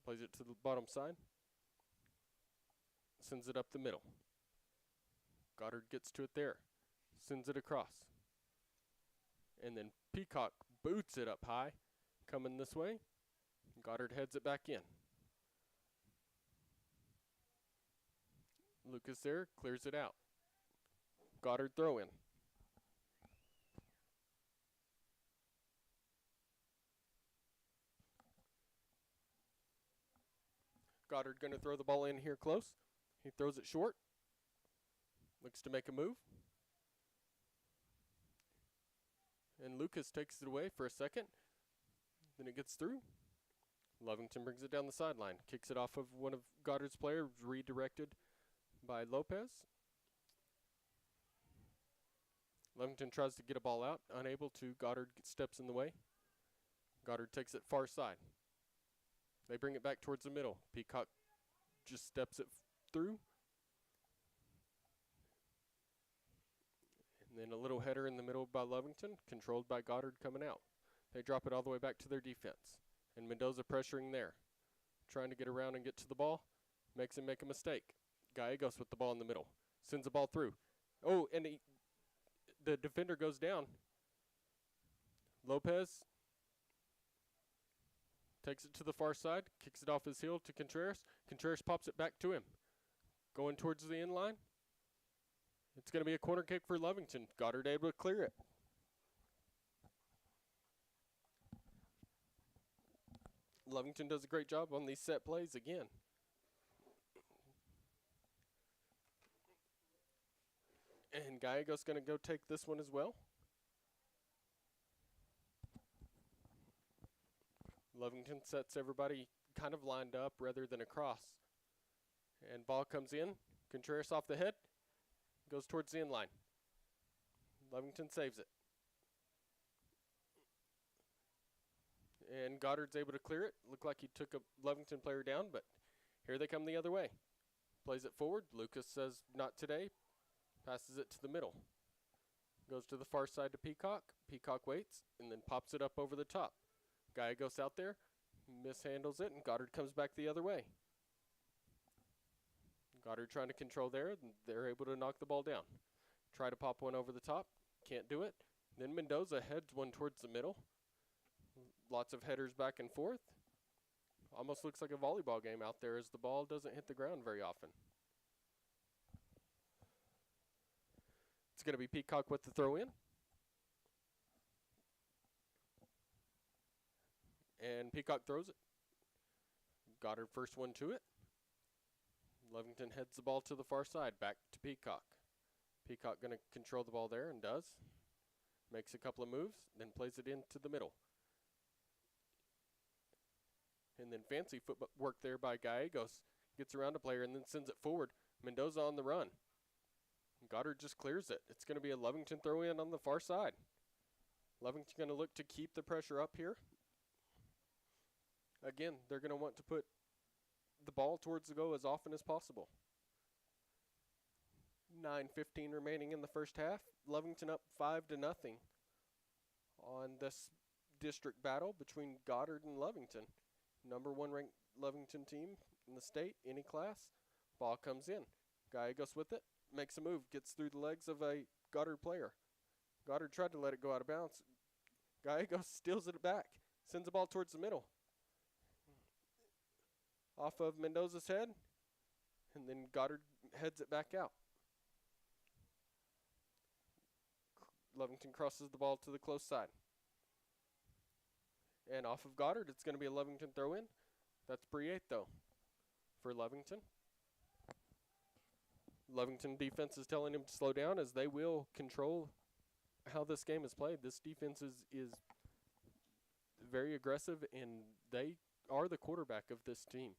Plays it to the bottom side. Sends it up the middle. Goddard gets to it there. Sends it across. And then Peacock boots it up high. Coming this way. Goddard heads it back in. Lucas there clears it out. Goddard throw in. Goddard going to throw the ball in here close. He throws it short. Looks to make a move. And Lucas takes it away for a second. Then it gets through. Lovington brings it down the sideline. Kicks it off of one of Goddard's players, redirected by Lopez. Lovington tries to get a ball out. Unable to. Goddard steps in the way. Goddard takes it far side. They bring it back towards the middle. Peacock just steps it through. And then a little header in the middle by Lovington, controlled by Goddard coming out. They drop it all the way back to their defense. And Mendoza pressuring there. Trying to get around and get to the ball. Makes him make a mistake. Gallegos with the ball in the middle. Sends the ball through. Oh, and the defender goes down. Lopez takes it to the far side, kicks it off his heel to Contreras. Contreras pops it back to him. Going towards the end line. It's going to be a corner kick for Lovington. Goddard able to clear it. Lovington does a great job on these set plays again. And Gallegos going to go take this one as well. Lovington sets everybody kind of lined up rather than across. And ball comes in. Contreras off the head. Goes towards the end line. Lovington saves it. And Goddard's able to clear it. Looked like he took a Lovington player down, but here they come the other way. Plays it forward. Lucas says, not today. Passes it to the middle. Goes to the far side to Peacock. Peacock waits and then pops it up over the top. Gallegos out there, mishandles it, and Goddard comes back the other way. Goddard trying to control there, and they're able to knock the ball down. Try to pop one over the top. Can't do it. Then Mendoza heads one towards the middle. Lots of headers back and forth. Almost looks like a volleyball game out there as the ball doesn't hit the ground very often. It's going to be Peacock with the throw in. And Peacock throws it. Goddard first one to it. Lovington heads the ball to the far side, back to Peacock. Peacock going to control the ball there and does. Makes a couple of moves, then plays it into the middle. And then fancy footwork there by Gallegos. Gets around a player and then sends it forward. Mendoza on the run. Goddard just clears it. It's going to be a Lovington throw in on the far side. Lovington going to look to keep the pressure up here. Again, they're going to want to put the ball towards the goal as often as possible. 9:15 remaining in the first half. Lovington up 5-0 on this district battle between Goddard and Lovington. Number 1 ranked Lovington team in the state, any class. Ball comes in. Gallegos with it, makes a move, gets through the legs of a Goddard player. Goddard tried to let it go out of bounds. Gallegos steals it back, sends the ball towards the middle. Off of Mendoza's head, and then Goddard heads it back out. Lovington crosses the ball to the close side. And off of Goddard, it's going to be a Lovington throw in. That's Prieto for Lovington. Lovington defense is telling him to slow down as they will control how this game is played. This defense is very aggressive, and they are the quarterback of this team.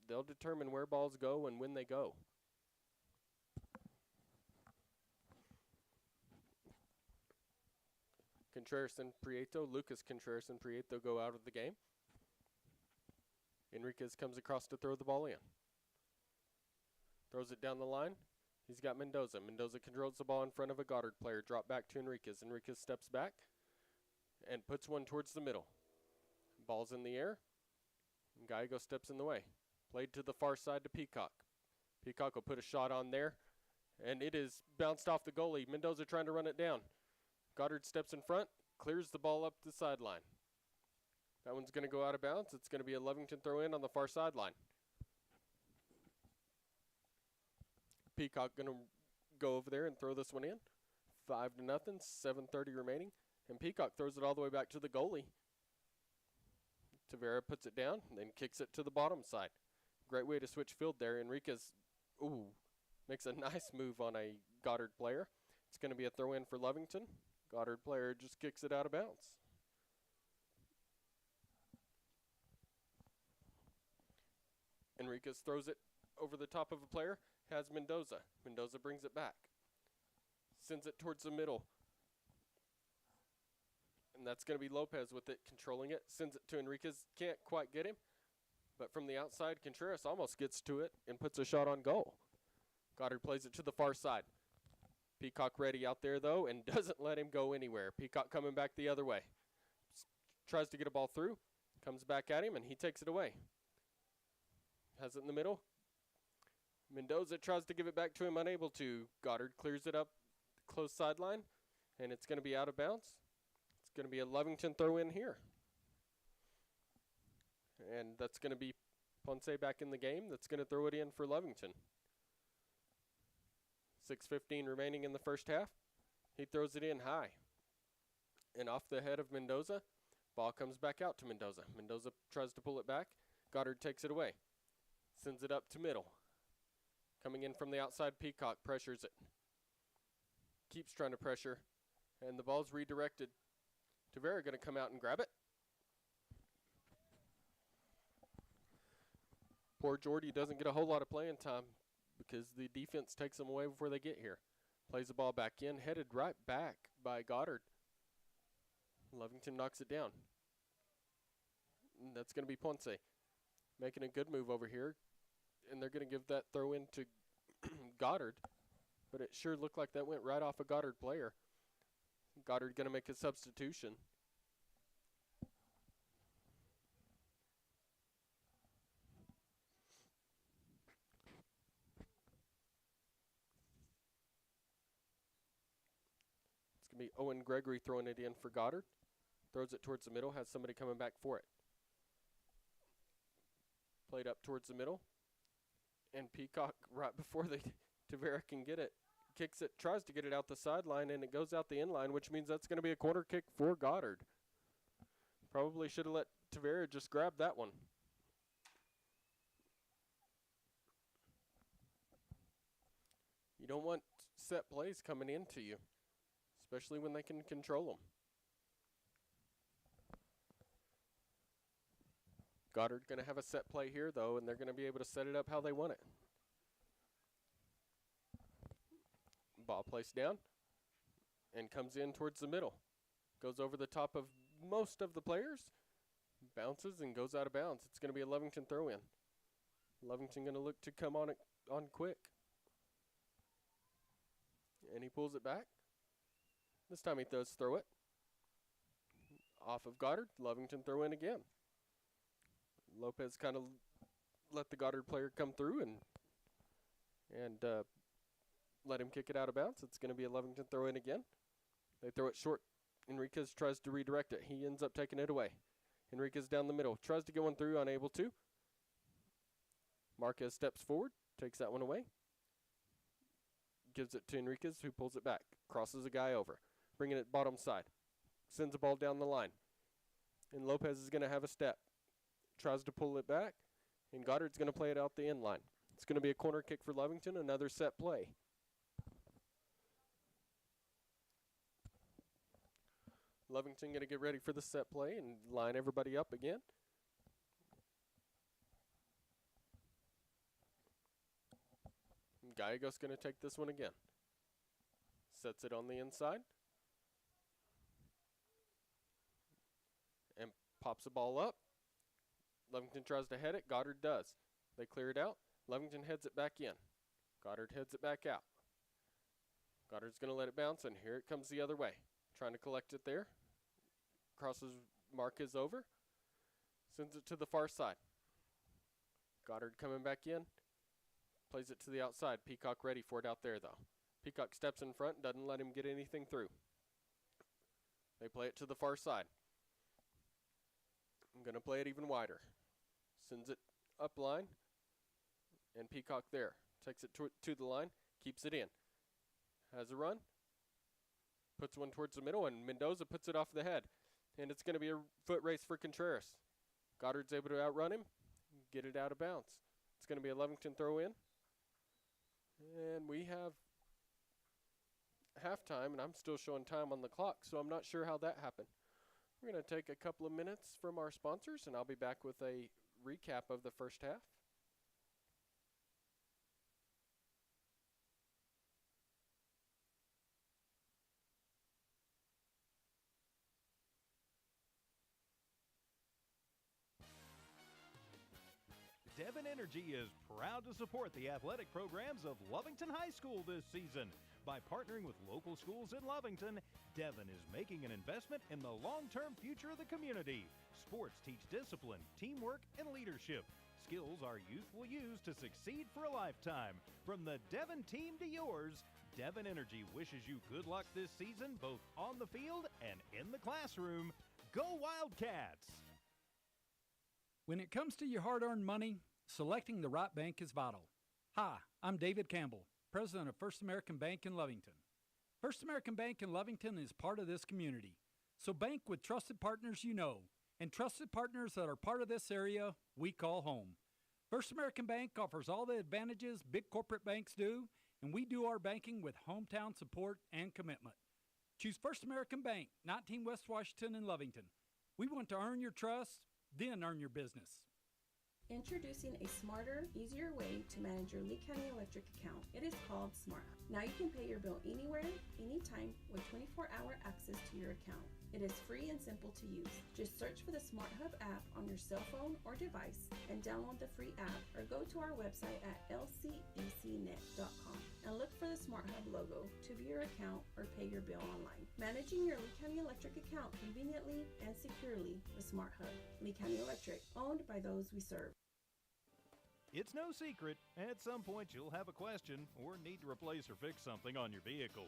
They'll determine where balls go and when they go. Contreras and Prieto, Lucas Contreras and Prieto go out of the game. Enriquez comes across to throw the ball in. Throws it down the line. He's got Mendoza. Mendoza controls the ball in front of a Goddard player. Drop back to Enriquez. Enriquez steps back and puts one towards the middle. Ball's in the air. Gallego steps in the way. Played to the far side to Peacock. Peacock will put a shot on there, and it is bounced off the goalie. Mendoza trying to run it down. Goddard steps in front, clears the ball up the sideline. That one's going to go out of bounds. It's going to be a Lovington throw in on the far sideline. Peacock going to go over there and throw this one in. 5-0, 7:30 remaining. And Peacock throws it all the way back to the goalie. Tavera puts it down and then kicks it to the bottom side. Great way to switch field there. Enriquez, makes a nice move on a Goddard player. It's going to be a throw in for Lovington. Goddard player just kicks it out of bounds. Enriquez throws it over the top of a player. Has Mendoza. Mendoza brings it back. Sends it towards the middle. And that's going to be Lopez with it, controlling it. Sends it to Enriquez. Can't quite get him. But from the outside, Contreras almost gets to it and puts a shot on goal. Goddard plays it to the far side. Peacock ready out there, though, and doesn't let him go anywhere. Peacock coming back the other way. Tries to get a ball through. Comes back at him, and he takes it away. Has it in the middle. Mendoza tries to give it back to him, unable to. Goddard clears it up, close sideline, and it's going to be out of bounds. It's going to be a Lovington throw in here. And that's going to be Ponce back in the game. That's going to throw it in for Lovington. 6:15 remaining in the first half. He throws it in high. And off the head of Mendoza. Ball comes back out to Mendoza. Mendoza tries to pull it back. Goddard takes it away. Sends it up to middle. Coming in from the outside, Peacock pressures it. Keeps trying to pressure. And the ball's redirected. Tavera going to come out and grab it. Poor Jordy doesn't get a whole lot of playing time because the defense takes them away before they get here. Plays the ball back in, headed right back by Goddard. Lovington knocks it down. And that's going to be Ponce making a good move over here. And they're going to give that throw in to Goddard. But it sure looked like that went right off a Goddard player. Goddard going to make a substitution. It's going to be Owen Gregory throwing it in for Goddard. Throws it towards the middle, has somebody coming back for it. Played up towards the middle. And Peacock, right before Tavera can get it, kicks it, tries to get it out the sideline, and it goes out the inline, which means that's going to be a corner kick for Goddard. Probably should have let Tavera just grab that one. You don't want set plays coming into you, especially when they can control them. Goddard going to have a set play here, though, and they're going to be able to set it up how they want it. Ball placed down and comes in towards the middle. Goes over the top of most of the players. Bounces and goes out of bounds. It's going to be a Lovington throw in. Lovington going to look to come on it on quick. And he pulls it back. This time he does throw it. Off of Goddard. Lovington throw in again. Lopez kind of let the Goddard player come through and let him kick it out of bounds. It's going to be a Lovington throw in again. They throw it short. Enriquez tries to redirect it. He ends up taking it away. Enriquez down the middle. Tries to get one through, unable to. Marquez steps forward, takes that one away. Gives it to Enriquez, who pulls it back. Crosses a guy over. Bringing it bottom side. Sends the ball down the line. And Lopez is going to have a step. Tries to pull it back, and Goddard's going to play it out the end line. It's going to be a corner kick for Lovington, another set play. Lovington going to get ready for the set play and line everybody up again. Gallegos going to take this one again. Sets it on the inside. And pops the ball up. Lovington tries to head it. Goddard does. They clear it out. Lovington heads it back in. Goddard heads it back out. Goddard's going to let it bounce, and here it comes the other way. Trying to collect it there. Crosses Marquez over. Sends it to the far side. Goddard coming back in. Plays it to the outside. Peacock ready for it out there, though. Peacock steps in front. Doesn't let him get anything through. They play it to the far side. I'm going to play it even wider. Sends it up line. And Peacock there. Takes it to the line. Keeps it in. Has a run. Puts one towards the middle. And Mendoza puts it off the head. And it's going to be a foot race for Contreras. Goddard's able to outrun him. Get it out of bounds. It's going to be a Lovington throw in. And we have halftime. And I'm still showing time on the clock. So I'm not sure how that happened. We're going to take a couple of minutes from our sponsors, and I'll be back with a recap of the first half. Devon Energy is proud to support the athletic programs of Lovington High School this season. By partnering with local schools in Lovington, Devon is making an investment in the long-term future of the community. Sports teach discipline, teamwork, and leadership. Skills our youth will use to succeed for a lifetime. From the Devon team to yours, Devon Energy wishes you good luck this season, both on the field and in the classroom. Go Wildcats! When it comes to your hard-earned money, selecting the right bank is vital. Hi, I'm David Campbell, president of First American Bank in Lovington. First American Bank in Lovington is part of this community. So bank with trusted partners you know, and trusted partners that are part of this area we call home. First American Bank offers all the advantages big corporate banks do, and we do our banking with hometown support and commitment. Choose First American Bank, 19 West Washington in Lovington. We want to earn your trust, then earn your business. Introducing a smarter, easier way to manage your Lee County Electric account. It is called SmartHub. Now you can pay your bill anywhere, anytime, with 24-hour access to your account. It is free and simple to use. Just search for the SmartHub app on your cell phone or device and download the free app, or go to our website at lcdcnet.com and look for the SmartHub logo to view your account or pay your bill online. Managing your Lee County Electric account conveniently and securely with SmartHub. Lee County Electric, owned by those we serve. It's no secret, at some point you'll have a question or need to replace or fix something on your vehicle.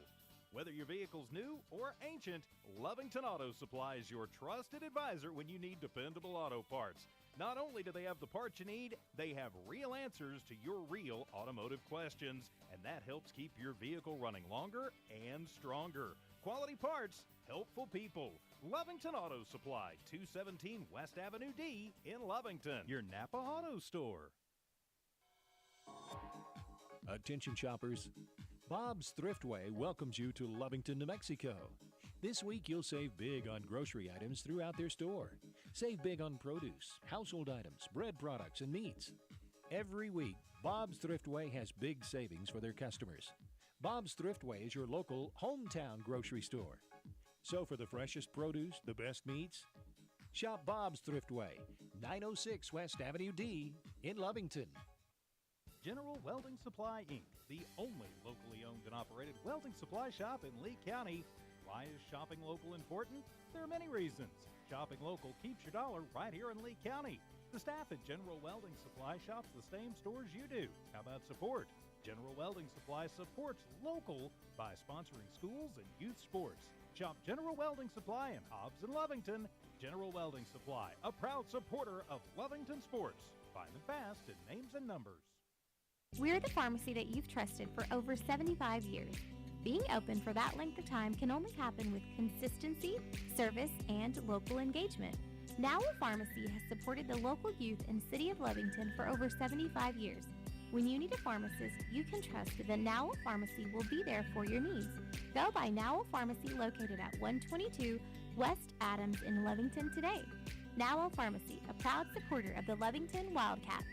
Whether your vehicle's new or ancient, Lovington Auto Supply is your trusted advisor when you need dependable auto parts. Not only do they have the parts you need, they have real answers to your real automotive questions, and that helps keep your vehicle running longer and stronger. Quality parts, helpful people. Lovington Auto Supply, 217 West Avenue D in Lovington, your Napa Auto Store. Attention shoppers, Bob's Thriftway welcomes you to Lovington, New Mexico. This week you'll save big on grocery items throughout their store. Save big on produce, household items, bread products, and meats. Every week, Bob's Thriftway has big savings for their customers. Bob's Thriftway is your local hometown grocery store. So for the freshest produce, the best meats, shop Bob's Thriftway, 906 West Avenue D in Lovington. General Welding Supply, Inc., the only locally owned and operated welding supply shop in Lee County. Why is shopping local important? There are many reasons. Shopping local keeps your dollar right here in Lee County. The staff at General Welding Supply shops the same stores you do. How about support? General Welding Supply supports local by sponsoring schools and youth sports. Shop General Welding Supply in Hobbs and Lovington. General Welding Supply, a proud supporter of Lovington sports. Find them fast in names and numbers. We're the pharmacy that you've trusted for over 75 years. Being open for that length of time can only happen with consistency, service, and local engagement. Now a Pharmacy has supported the local youth in City of Lovington for over 75 years. When you need a pharmacist, you can trust that Now a Pharmacy will be there for your needs. Go by Now a Pharmacy located at 122 West Adams in Lovington today. Now a Pharmacy, a proud supporter of the Lovington Wildcats.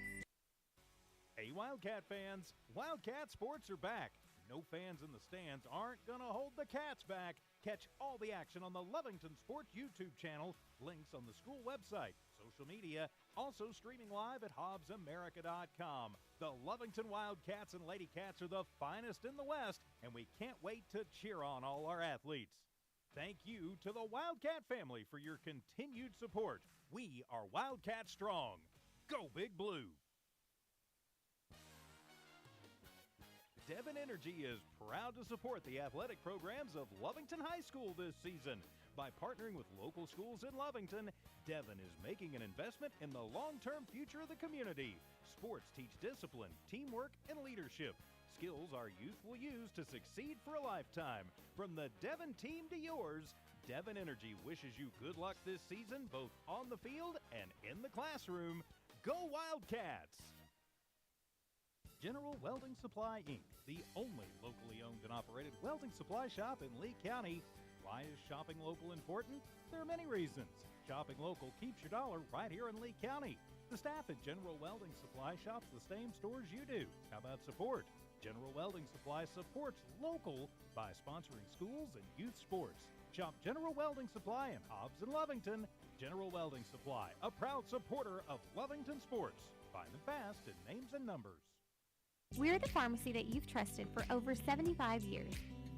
Hey Wildcat fans, Wildcat sports are back. No fans in the stands aren't gonna hold the Cats back. Catch all the action on the Lovington Sports YouTube channel, links on the school website, social media, also streaming live at hobbsamerica.com. The Lovington Wildcats and Lady Cats are the finest in the West, and we can't wait to cheer on all our athletes. Thank you to the Wildcat family for your continued support. We are Wildcat Strong. Go Big Blue! Devon Energy is proud to support the athletic programs of Lovington High School this season. By partnering with local schools in Lovington, Devon is making an investment in the long-term future of the community. Sports teach discipline, teamwork, and leadership. Skills our youth will use to succeed for a lifetime. From the Devon team to yours, Devon Energy wishes you good luck this season, both on the field and in the classroom. Go Wildcats! General Welding Supply, Inc., the only locally owned and operated welding supply shop in Lee County. Why is shopping local important? There are many reasons. Shopping local keeps your dollar right here in Lee County. The staff at General Welding Supply shops the same stores you do. How about support? General Welding Supply supports local by sponsoring schools and youth sports. Shop General Welding Supply in Hobbs and Lovington. General Welding Supply, a proud supporter of Lovington sports. Find them fast in names and numbers. We're the pharmacy that you've trusted for over 75 years.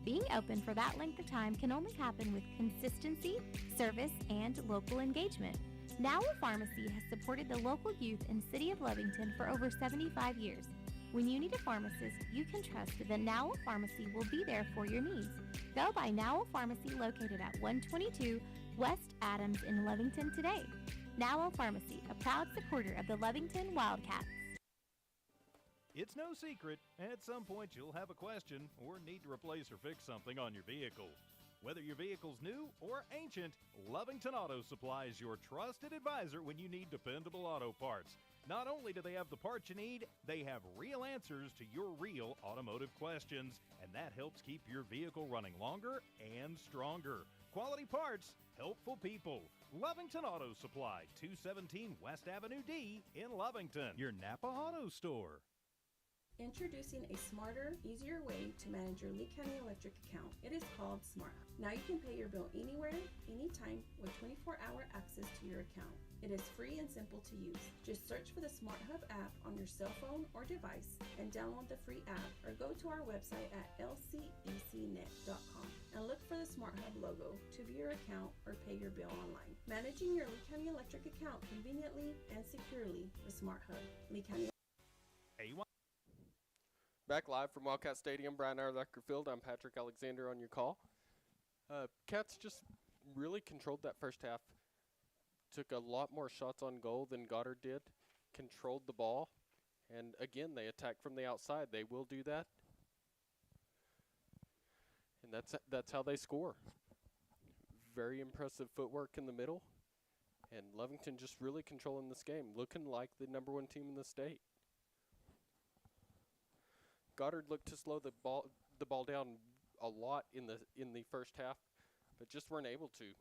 Being open for that length of time can only happen with consistency, service, and local engagement. Now a Pharmacy has supported the local youth in City of Lovington for over 75 years. When you need a pharmacist, you can trust that Now a Pharmacy will be there for your needs. Go by Now a Pharmacy located at 122 West Adams in Lovington today. Now a Pharmacy, a proud supporter of the Lovington Wildcats. It's no secret, at some point you'll have a question or need to replace or fix something on your vehicle. Whether your vehicle's new or ancient, Lovington Auto Supply is your trusted advisor when you need dependable auto parts. Not only do they have the parts you need, they have real answers to your real automotive questions, and that helps keep your vehicle running longer and stronger. Quality parts, helpful people. Lovington Auto Supply, 217 West Avenue D in Lovington, your Napa Auto Store. Introducing a smarter, easier way to manage your Lee County Electric account. It is called Smart Hub. Now you can pay your bill anywhere, anytime with 24-hour access to your account. It is free and simple to use. Just search for the Smart Hub app on your cell phone or device and download the free app, or go to our website at lcecnet.com and look for the Smart Hub logo to view your account or pay your bill online. Managing your Lee County Electric account conveniently and securely with Smart Hub. Lee County. Back live from Wildcat Stadium, Brian Urlacher Field. I'm Patrick Alexander on your call. Cats just really controlled that first half. Took a lot more shots on goal than Goddard did. Controlled the ball. And again, they attack from the outside. They will do that. And that's how they score. Very impressive footwork in the middle. And Lovington just really controlling this game. Looking like the #1 team in the state. Goddard looked to slow the ball down a lot in the first half, but just weren't able to.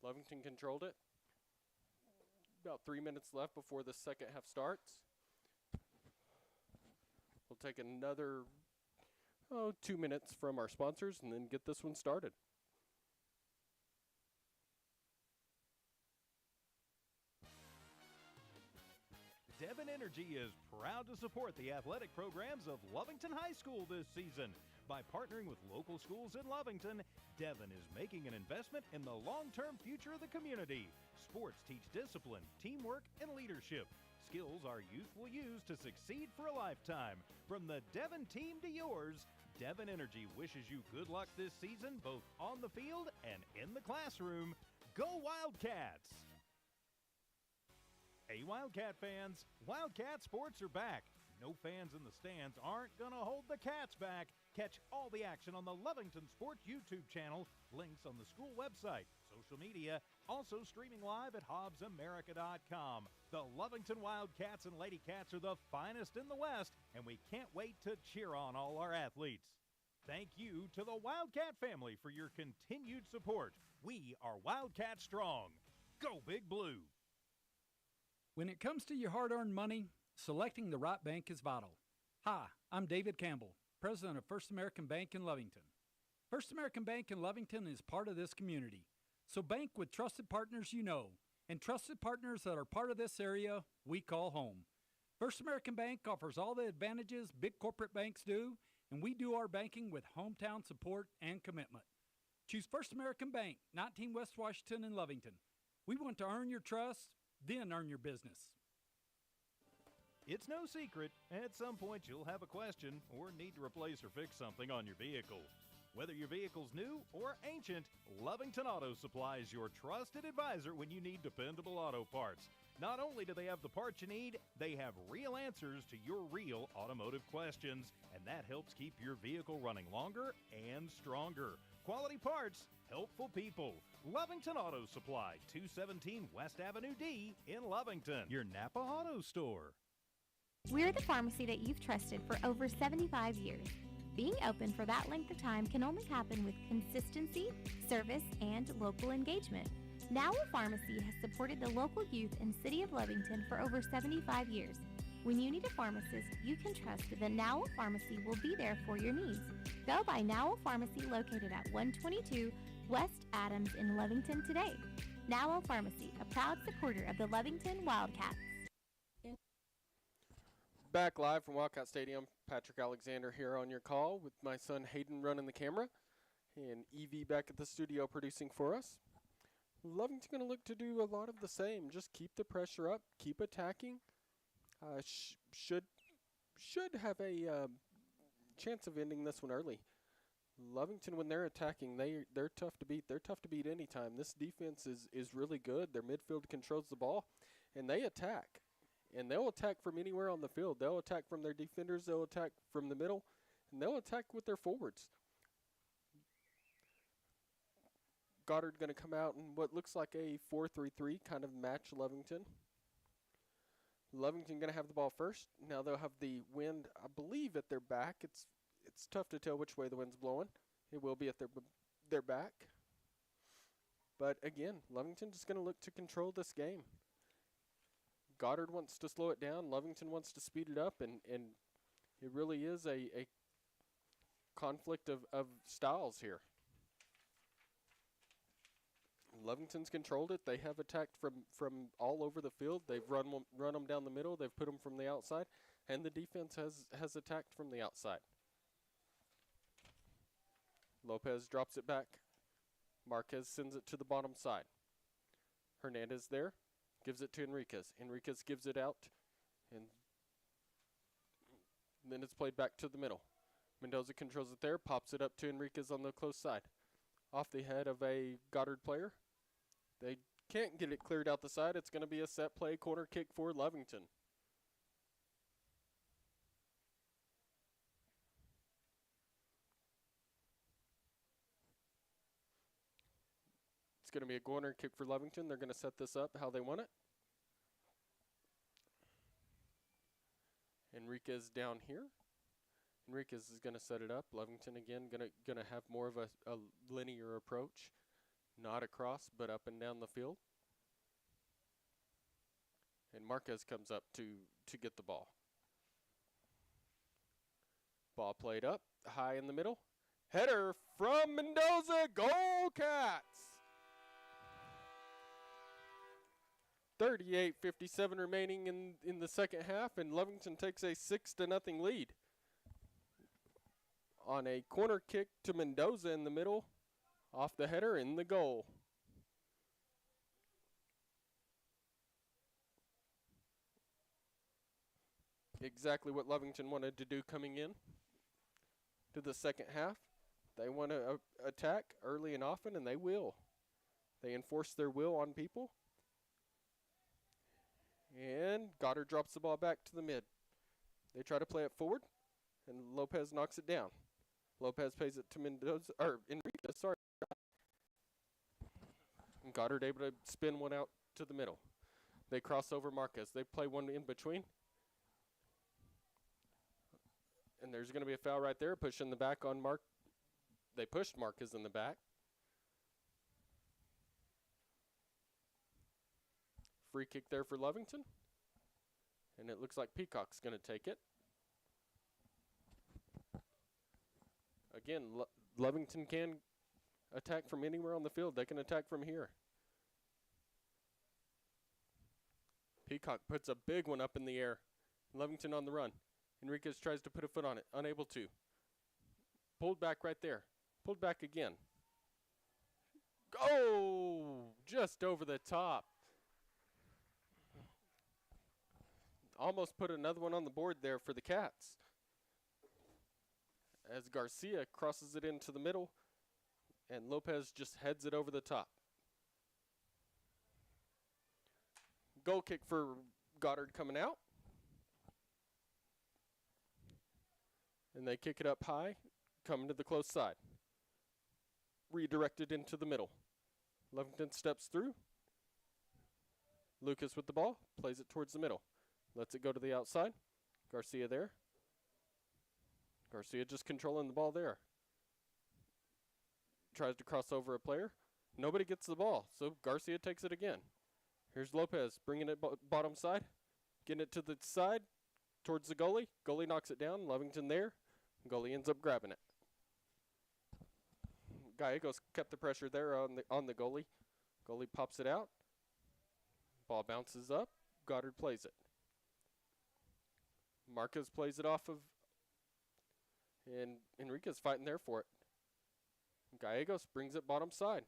Lovington controlled it. About 3 minutes left before the second half starts. We'll take another 2 minutes from our sponsors and then get this one started. Devon Energy is proud to support the athletic programs of Lovington High School this season. By partnering with local schools in Lovington, Devon is making an investment in the long-term future of the community. Sports teach discipline, teamwork, and leadership. Skills our youth will use to succeed for a lifetime. From the Devon team to yours, Devon Energy wishes you good luck this season, both on the field and in the classroom. Go Wildcats! Hey Wildcat fans, Wildcat sports are back. No fans in the stands aren't going to hold the Cats back. Catch all the action on the Lovington Sports YouTube channel, links on the school website, social media, also streaming live at hobbsamerica.com. The Lovington Wildcats and Lady Cats are the finest in the West, and we can't wait to cheer on all our athletes. Thank you to the Wildcat family for your continued support. We are Wildcat Strong. Go Big Blue! When it comes to your hard-earned money, selecting the right bank is vital. Hi, I'm David Campbell, president of First American Bank in Lovington. First American Bank in Lovington is part of this community, so bank with trusted partners you know, and trusted partners that are part of this area we call home. First American Bank offers all the advantages big corporate banks do, and we do our banking with hometown support and commitment. Choose First American Bank, 19 West Washington in Lovington. We want to earn your trust, then earn your business. It's no secret, at some point you'll have a question or need to replace or fix something on your vehicle. Whether your vehicle's new or ancient, Lovington Auto Supply is your trusted advisor when you need dependable auto parts. Not only do they have the parts you need, they have real answers to your real automotive questions, and that helps keep your vehicle running longer and stronger. Quality parts, helpful people. Lovington Auto Supply, 217 West Avenue D in Lovington, your Napa Auto Store. We're the pharmacy that you've trusted for over 75 years. Being open for that length of time can only happen with consistency, service, and local engagement. Now a Pharmacy has supported the local youth in City of Lovington for over 75 years. When you need a pharmacist, you can trust that Now a Pharmacy will be there for your needs. Go by Now a Pharmacy located at 122 West Adams in Lovington today. Now a Pharmacy, a proud supporter of the Lovington Wildcats. Back live from Wildcat Stadium, Patrick Alexander here on your call with my son Hayden running the camera and Evie back at the studio producing for us. Lovington's going to look to do a lot of the same. Just keep the pressure up, keep attacking. Should have a chance of ending this one early. Lovington, when they're attacking, they're tough to beat. They're tough to beat anytime. This defense is really good. Their midfield controls the ball, and they attack. And they'll attack from anywhere on the field. They'll attack from their defenders. They'll attack from the middle. And they'll attack with their forwards. Goddard going to come out in what looks like a 4-3-3 kind of match Lovington. Lovington going to have the ball first. Now they'll have the wind, I believe, at their back. It's tough to tell which way the wind's blowing. It will be at their back. But again, Lovington just going to look to control this game. Goddard wants to slow it down. Lovington wants to speed it up, and it really is a conflict of styles here. Lovington's controlled it. They have attacked from all over the field. They've run them down the middle. They've put them from the outside, and the defense has attacked from the outside. Lopez drops it back. Marquez sends it to the bottom side. Hernandez there, gives it to Enriquez. Enriquez gives it out, and then it's played back to the middle. Mendoza controls it there, pops it up to Enriquez on the close side. Off the head of a Goddard player. They can't get it cleared out the side. It's going to be a set play corner kick for Lovington. It's going to be a corner kick for Lovington. They're going to set this up how they want it. Enriquez down here. Enriquez is going to set it up. Lovington again going to have more of a linear approach. Not across, but up and down the field. And Marquez comes up to get the ball. Ball played up, high in the middle. Header from Mendoza, goal Cats! 38:57 remaining in the second half, and Lovington takes a 6-0 lead. On a corner kick to Mendoza in the middle, off the header in the goal. Exactly what Lovington wanted to do coming in to the second half. They want to attack early and often, and they will. They enforce their will on people. And Goddard drops the ball back to the mid. They try to play it forward, and Lopez knocks it down. Lopez pays it to Enriquez, sorry. And Goddard able to spin one out to the middle. They cross over Marquez. They play one in between. And there's going to be a foul right there. Push in the back on Mark. They pushed Marquez in the back. Free kick there for Lovington. And it looks like Peacock's going to take it. Again, Lovington can attack from anywhere on the field. They can attack from here. Peacock puts a big one up in the air. Lovington on the run. Enriquez tries to put a foot on it. Unable to. Pulled back right there. Pulled back again. Oh! Just over the top. Almost put another one on the board there for the Cats. As Garcia crosses it into the middle, and Lopez just heads it over the top. Goal kick for Goddard coming out. And they kick it up high, coming to the close side. Redirected into the middle. Lovington steps through. Lucas with the ball, plays it towards the middle. Lets it go to the outside. Garcia there. Garcia just controlling the ball there. Tries to cross over a player. Nobody gets the ball, so Garcia takes it again. Here's Lopez bringing it bottom side. Getting it to the side towards the goalie. Goalie knocks it down. Lovington there. Goalie ends up grabbing it. Gallegos kept the pressure there on the goalie. Goalie pops it out. Ball bounces up. Goddard plays it. Marquez plays it off of, and Enriquez fighting there for it. Gallegos brings it bottom side.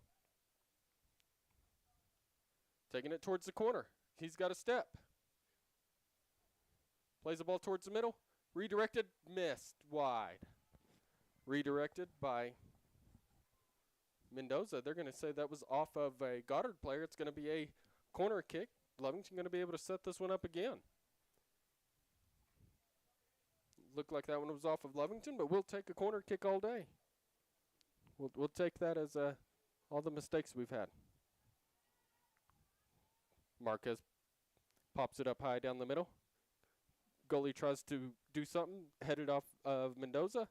Taking it towards the corner. He's got a step. Plays the ball towards the middle. Redirected. Missed. Wide. Redirected by Mendoza. They're going to say that was off of a Goddard player. It's going to be a corner kick. Lovington going to be able to set this one up again. Looked like that one was off of Lovington, but we'll take a corner kick all day. We'll take that as all the mistakes we've had. Marquez pops it up high down the middle. Goalie tries to do something, headed off of Mendoza.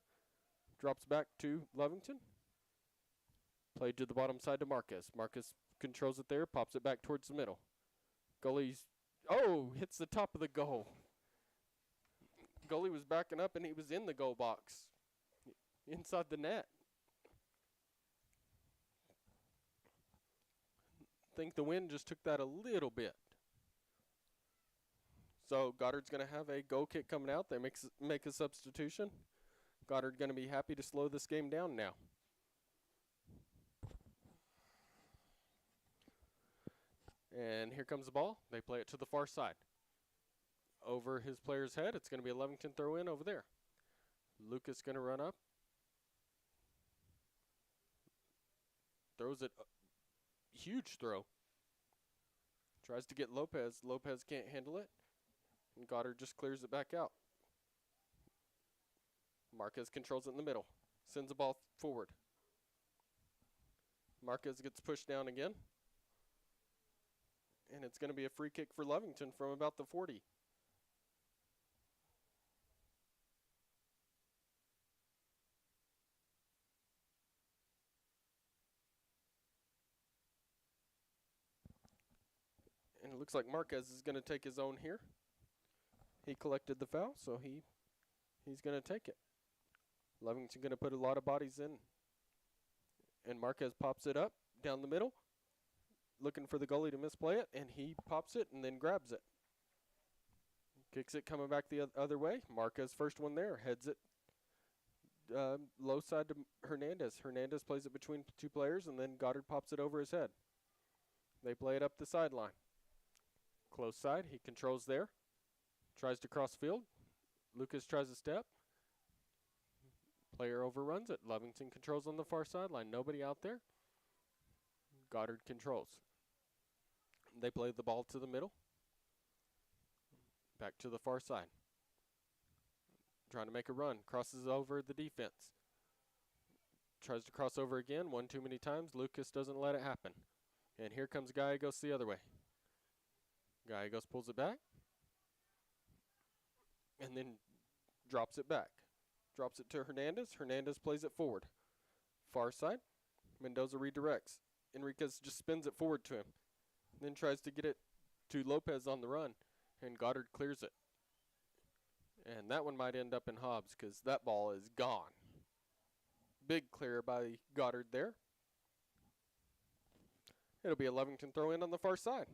Drops back to Lovington. Played to the bottom side to Marquez. Marquez controls it there, pops it back towards the middle. Goalie's, hits the top of the goal. Goalie was backing up and he was in the goal box, inside the net. I think the wind just took that a little bit. So Goddard's going to have a goal kick coming out. They make a substitution. Goddard going to be happy to slow this game down now. And here comes the ball. They play it to the far side. Over his player's head, it's going to be a Lovington throw in over there. Lucas going to run up. Throws it. Huge throw. Tries to get Lopez. Lopez can't handle it. And Goddard just clears it back out. Marquez controls it in the middle. Sends the ball forward. Marquez gets pushed down again. And it's going to be a free kick for Lovington from about the 40. And it looks like Marquez is going to take his own here. He collected the foul, so he's going to take it. Lovington going to put a lot of bodies in. And Marquez pops it up down the middle, looking for the goalie to misplay it, and he pops it and then grabs it. Kicks it coming back the other way. Marquez first one there, heads it low side to Hernandez. Hernandez plays it between two players, and then Goddard pops it over his head. They play it up the sideline. Close side, he controls there. Tries to cross field. Lucas tries a step. Player overruns it. Lovington controls on the far sideline. Nobody out there. Goddard controls. They play the ball to the middle. Back to the far side. Trying to make a run. Crosses over the defense. Tries to cross over again. One too many times. Lucas doesn't let it happen. And here comes Gallegos the other way. Gallegos pulls it back. And then drops it back. Drops it to Hernandez. Hernandez plays it forward. Far side. Mendoza redirects. Enriquez just spins it forward to him. Then tries to get it to Lopez on the run. And Goddard clears it. And that one might end up in Hobbs because that ball is gone. Big clear by Goddard there. It'll be a Lovington throw in on the far side.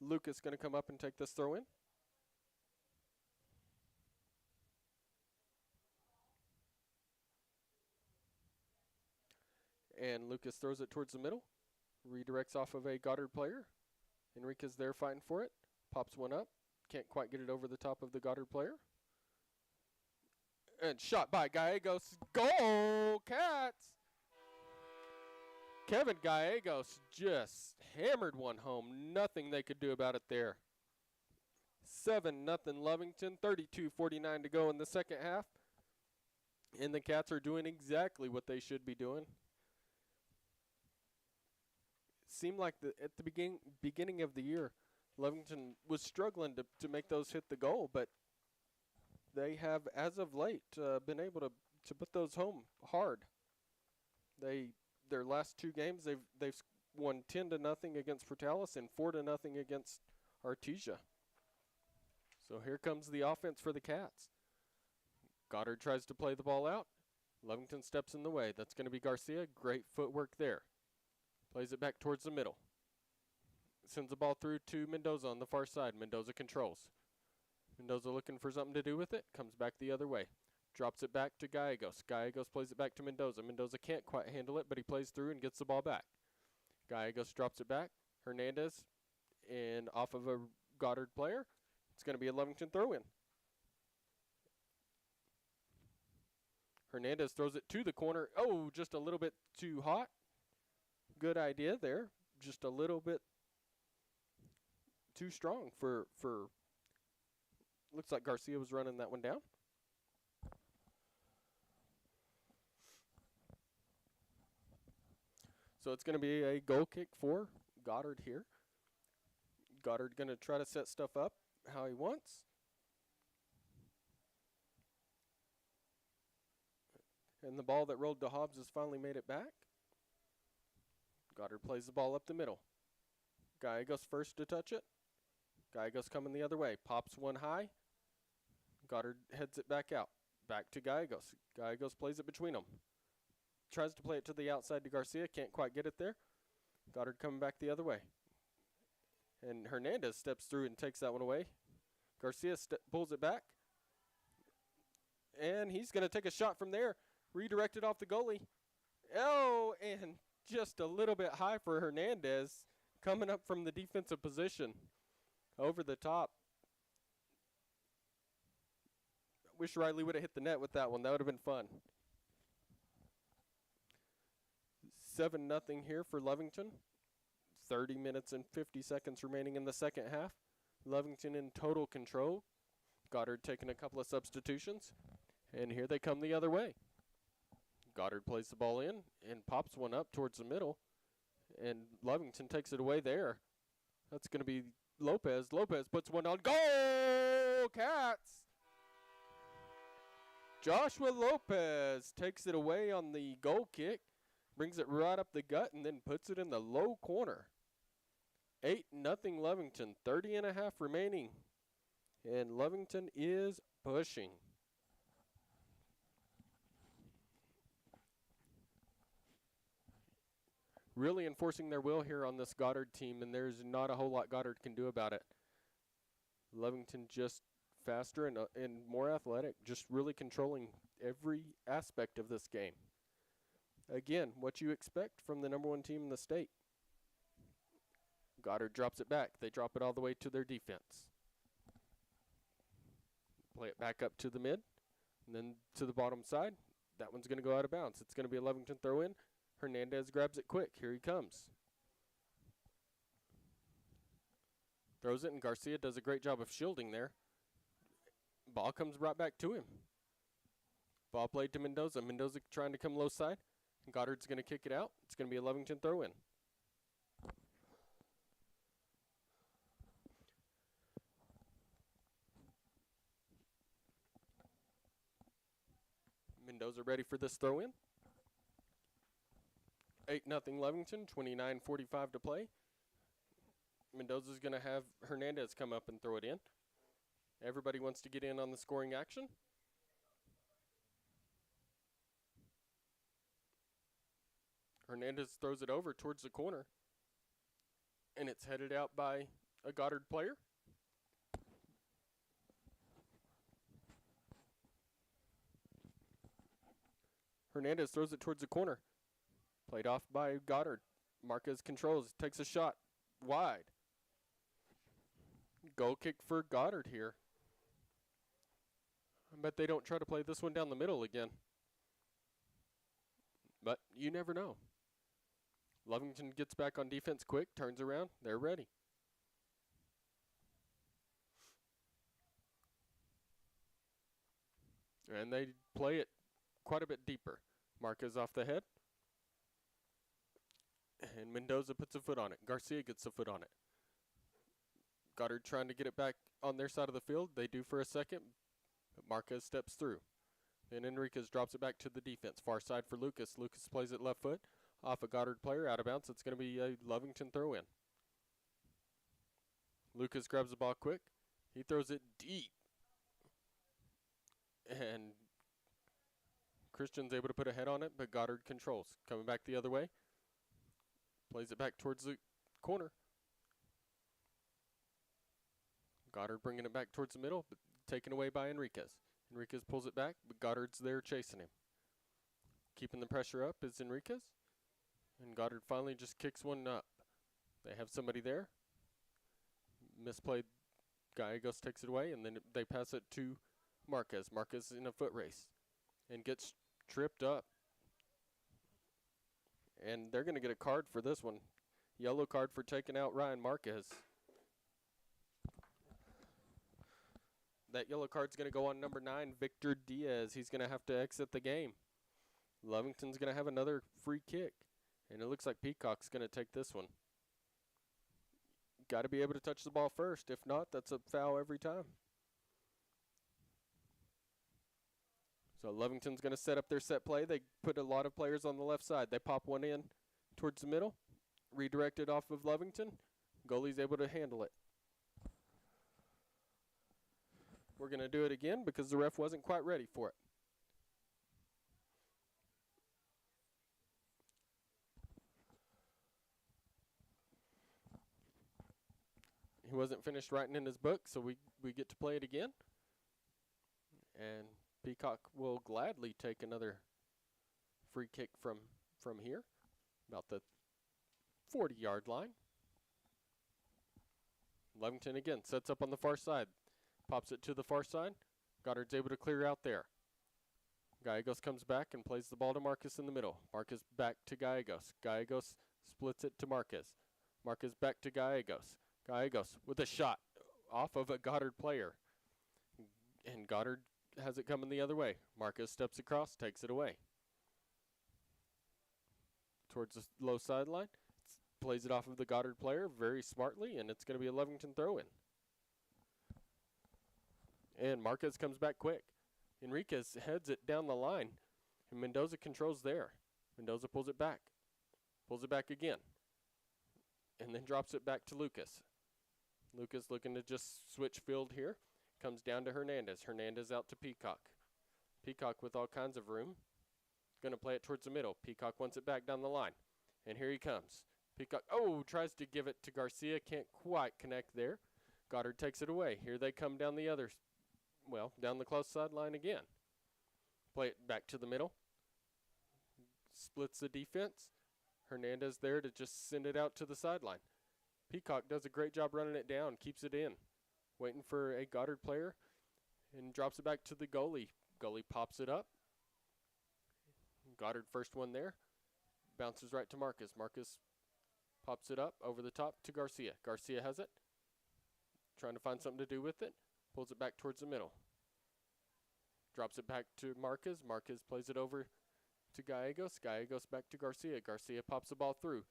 Lucas going to come up and take this throw in. And Lucas throws it towards the middle. Redirects off of a Goddard player. Enriquez there fighting for it. Pops one up. Can't quite get it over the top of the Goddard player. And shot by Gallegos. Goal, Cats! Kevin Gallegos just hammered one home. Nothing they could do about it there. 7-0 Lovington. 32:49 to go in the second half. And the Cats are doing exactly what they should be doing. Seemed like at the beginning of the year, Lovington was struggling to make those hit the goal, but they have, as of late, been able to put those home hard. Their last two games, they've won 10-0 against Portales and 4-0 against Artesia. So here comes the offense for the Cats. Goddard tries to play the ball out. Lovington steps in the way. That's going to be Garcia. Great footwork there. Plays it back towards the middle. Sends the ball through to Mendoza on the far side. Mendoza controls. Mendoza looking for something to do with it. Comes back the other way. Drops it back to Gallegos. Gallegos plays it back to Mendoza. Mendoza can't quite handle it, but he plays through and gets the ball back. Gallegos drops it back. Hernandez and off of a Goddard player. It's going to be a Lovington throw-in. Hernandez throws it to the corner. Oh, just a little bit too hot. Good idea there. Just a little bit too strong for looks like Garcia was running that one down. So it's going to be a goal kick for Goddard here. Goddard going to try to set stuff up how he wants. And the ball that rolled to Hobbs has finally made it back. Goddard plays the ball up the middle. Gallegos first to touch it. Gallegos coming the other way. Pops one high. Goddard heads it back out. Back to Gallegos. Gallegos plays it between them. Tries to play it to the outside to Garcia. Can't quite get it there. Goddard coming back the other way. And Hernandez steps through and takes that one away. Garcia pulls it back. And he's going to take a shot from there. Redirected off the goalie. Oh, and just a little bit high for Hernandez. Coming up from the defensive position. Over the top. Wish Riley would have hit the net with that one. That would have been fun. 7-0 here for Lovington. 30 minutes and 50 seconds remaining in the second half. Lovington in total control. Goddard taking a couple of substitutions. And here they come the other way. Goddard plays the ball in and pops one up towards the middle. And Lovington takes it away there. That's going to be Lopez. Lopez puts one on. Goal! Cats! Joshua Lopez takes it away on the goal kick. Brings it right up the gut and then puts it in the low corner. 8-0 Lovington. 30.5 remaining. And Lovington is pushing. Really enforcing their will here on this Goddard team, and there's not a whole lot Goddard can do about it. Lovington just faster and more athletic, just really controlling every aspect of this game. Again, what you expect from the number one team in the state. Goddard drops it back. They drop it all the way to their defense. Play it back up to the mid, and then to the bottom side. That one's going to go out of bounds. It's going to be a Lovington throw-in. Hernandez grabs it quick. Here he comes. Throws it, and Garcia does a great job of shielding there. Ball comes right back to him. Ball played to Mendoza. Mendoza trying to come low side. Goddard's going to kick it out. It's going to be a Lovington throw-in. Mendoza ready for this throw-in. 8-0 Lovington, 29:45 to play. Mendoza's going to have Hernandez come up and throw it in. Everybody wants to get in on the scoring action. Hernandez throws it over towards the corner. And it's headed out by a Goddard player. Hernandez throws it towards the corner. Played off by Goddard. Marquez controls, takes a shot wide. Goal kick for Goddard here. I bet they don't try to play this one down the middle again. But you never know. Lovington gets back on defense quick, turns around, they're ready. And they play it quite a bit deeper. Marquez off the head. And Mendoza puts a foot on it. Garcia gets a foot on it. Goddard trying to get it back on their side of the field. They do for a second. But Marquez steps through. Then Enriquez drops it back to the defense. Far side for Lucas. Lucas plays it left foot. Off a Goddard player. Out of bounds. It's going to be a Lovington throw in. Lucas grabs the ball quick. He throws it deep. And Christian's able to put a head on it, but Goddard controls. Coming back the other way. Plays it back towards the corner. Goddard bringing it back towards the middle, but taken away by Enriquez. Enriquez pulls it back, but Goddard's there chasing him. Keeping the pressure up is Enriquez. And Goddard finally just kicks one up. They have somebody there. Misplayed. Gallegos takes it away, and then they pass it to Marquez. Marquez in a foot race and gets tripped up. And they're going to get a card for this one. Yellow card for taking out Ryan Marquez. That yellow card's going to go on number 9, Victor Diaz. He's going to have to exit the game. Lovington's going to have another free kick. And it looks like Peacock's going to take this one. Got to be able to touch the ball first. If not, that's a foul every time. So Lovington's going to set up their set play. They put a lot of players on the left side. They pop one in towards the middle. Redirected off of Lovington. Goalie's able to handle it. We're going to do it again because the ref wasn't quite ready for it. He wasn't finished writing in his book, so we get to play it again. And Peacock will gladly take another free kick from here, about the 40-yard line. Lovington again sets up on the far side, pops it to the far side. Goddard's able to clear out there. Gallegos comes back and plays the ball to Marcus in the middle. Marcus back to Gallegos. Gallegos splits it to Marcus. Marcus back to Gallegos. Gallegos with a shot off of a Goddard player. And Goddard has it coming the other way. Marcus steps across, takes it away. Towards the low sideline. Plays it off of the Goddard player very smartly, and it's going to be a Lovington throw-in. And Marquez comes back quick. Enriquez heads it down the line, and Mendoza controls there. Mendoza pulls it back. Pulls it back again. And then drops it back to Lucas. Lucas looking to just switch field here. Comes down to Hernandez. Hernandez out to Peacock. Peacock with all kinds of room. Going to play it towards the middle. Peacock wants it back down the line. And here he comes. Peacock, tries to give it to Garcia. Can't quite connect there. Goddard takes it away. Here they come down down the close sideline again. Play it back to the middle. Splits the defense. Hernandez there to just send it out to the sideline. Peacock does a great job running it down, keeps it in. Waiting for a Goddard player and drops it back to the goalie. Goalie pops it up. Goddard first one there. Bounces right to Marcus. Marcus pops it up over the top to Garcia. Garcia has it. Trying to find something to do with it. Pulls it back towards the middle. Drops it back to Marquez. Marquez plays it over to Gallegos. Gallegos back to Garcia. Garcia pops the ball through.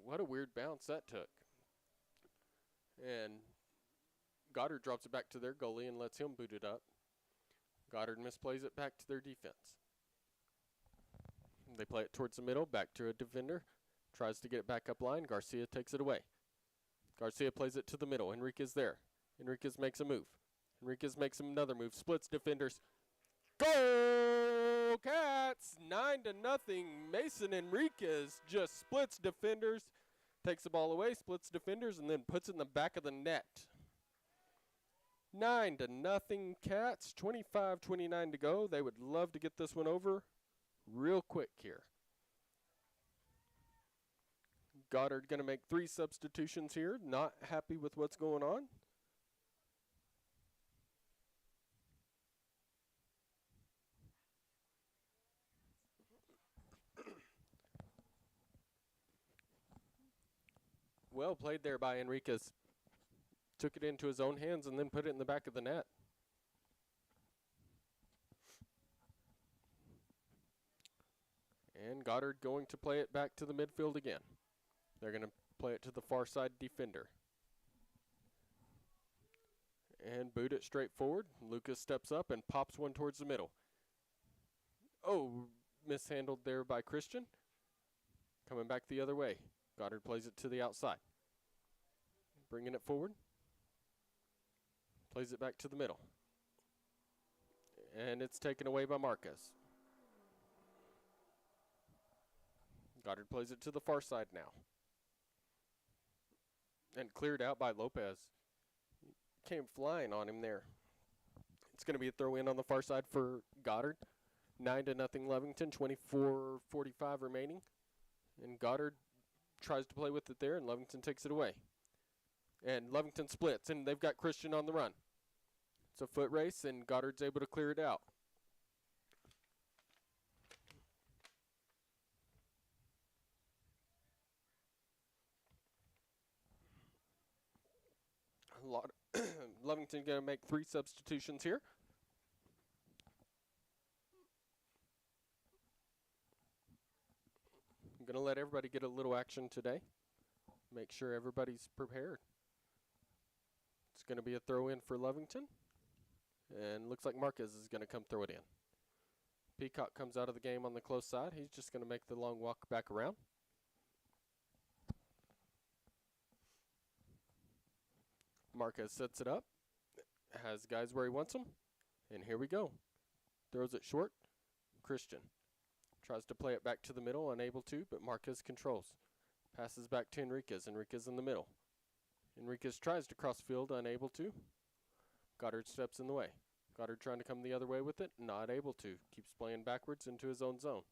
What a weird bounce that took. And Goddard drops it back to their goalie and lets him boot it up. Goddard misplays it back to their defense. They play it towards the middle, back to a defender. Tries to get it back up line. Garcia takes it away. Garcia plays it to the middle. Enriquez there. Enriquez makes a move. Enriquez makes another move. Splits defenders. Go Cats! 9-0. Mason Enriquez just splits defenders. Takes the ball away, splits defenders, and then puts it in the back of the net. 9-0 Cats. 25-29 to go. They would love to get this one over real quick here. Goddard going to make 3 substitutions here. Not happy with what's going on. Well played there by Enriquez. Took it into his own hands and then put it in the back of the net. And Goddard going to play it back to the midfield again. They're going to play it to the far side defender. And boot it straight forward. Lucas steps up and pops one towards the middle. Mishandled there by Christian. Coming back the other way. Goddard plays it to the outside. Bringing it forward. Plays it back to the middle. And it's taken away by Marquez. Goddard plays it to the far side now. And cleared out by Lopez. Came flying on him there. It's going to be a throw in on the far side for Goddard. 9-0 Lovington, 24:45 remaining. And Goddard tries to play with it there, and Lovington takes it away. And Lovington splits, and they've got Christian on the run. It's a foot race, and Goddard's able to clear it out. Lovington going to make 3 substitutions here. I'm going to let everybody get a little action today. Make sure everybody's prepared. It's going to be a throw in for Lovington. And looks like Marquez is going to come throw it in. Peacock comes out of the game on the close side. He's just going to make the long walk back around. Marquez sets it up. Has guys where he wants them. And here we go. Throws it short. Christian tries to play it back to the middle, unable to, but Marquez controls. Passes back to Enriquez. Enriquez in the middle. Enriquez tries to cross field, unable to. Goddard steps in the way. Goddard trying to come the other way with it, not able to. Keeps playing backwards into his own zone.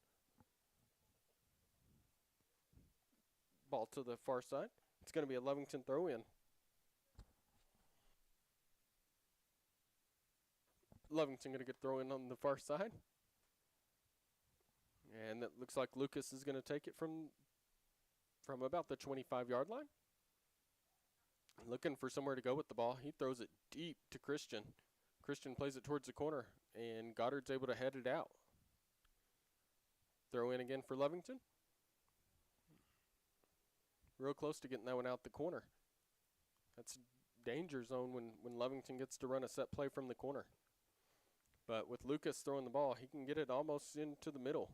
Ball to the far side. It's going to be a Lovington throw in. Lovington going to get throw in on the far side. And it looks like Lucas is going to take it from about the 25-yard line. Looking for somewhere to go with the ball. He throws it deep to Christian. Christian plays it towards the corner, and Goddard's able to head it out. Throw in again for Lovington. Real close to getting that one out the corner. That's danger zone when Lovington gets to run a set play from the corner. But with Lucas throwing the ball, he can get it almost into the middle.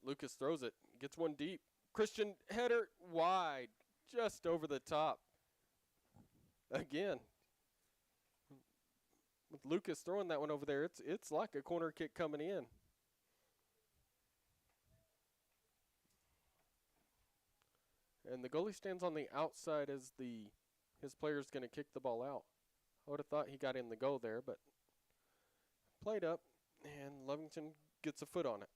Lucas throws it, gets one deep. Christian header wide, just over the top. Again, with Lucas throwing that one over there, it's like a corner kick coming in. And the goalie stands on the outside as his player's going to kick the ball out. I would have thought he got in the goal there, but played up, and Lovington gets a foot on it.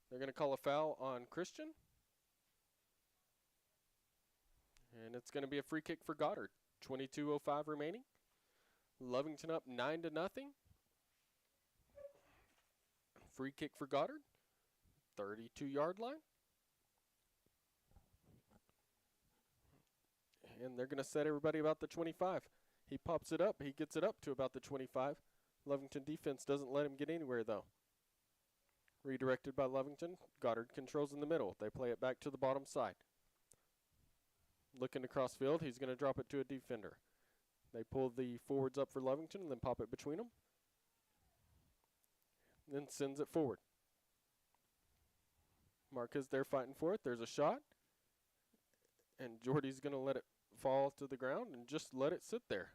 They're going to call a foul on Christian. And it's going to be a free kick for Goddard. 22:05 remaining. Lovington up 9-0. Free kick for Goddard. 32-yard line. And they're going to set everybody about the 25. He pops it up. He gets it up to about the 25. Lovington defense doesn't let him get anywhere, though. Redirected by Lovington. Goddard controls in the middle. They play it back to the bottom side. Looking to cross field. He's going to drop it to a defender. They pull the forwards up for Lovington and then pop it between them. Then sends it forward. Marquez there fighting for it. There's a shot. And Jordy's going to let it fall to the ground and just let it sit there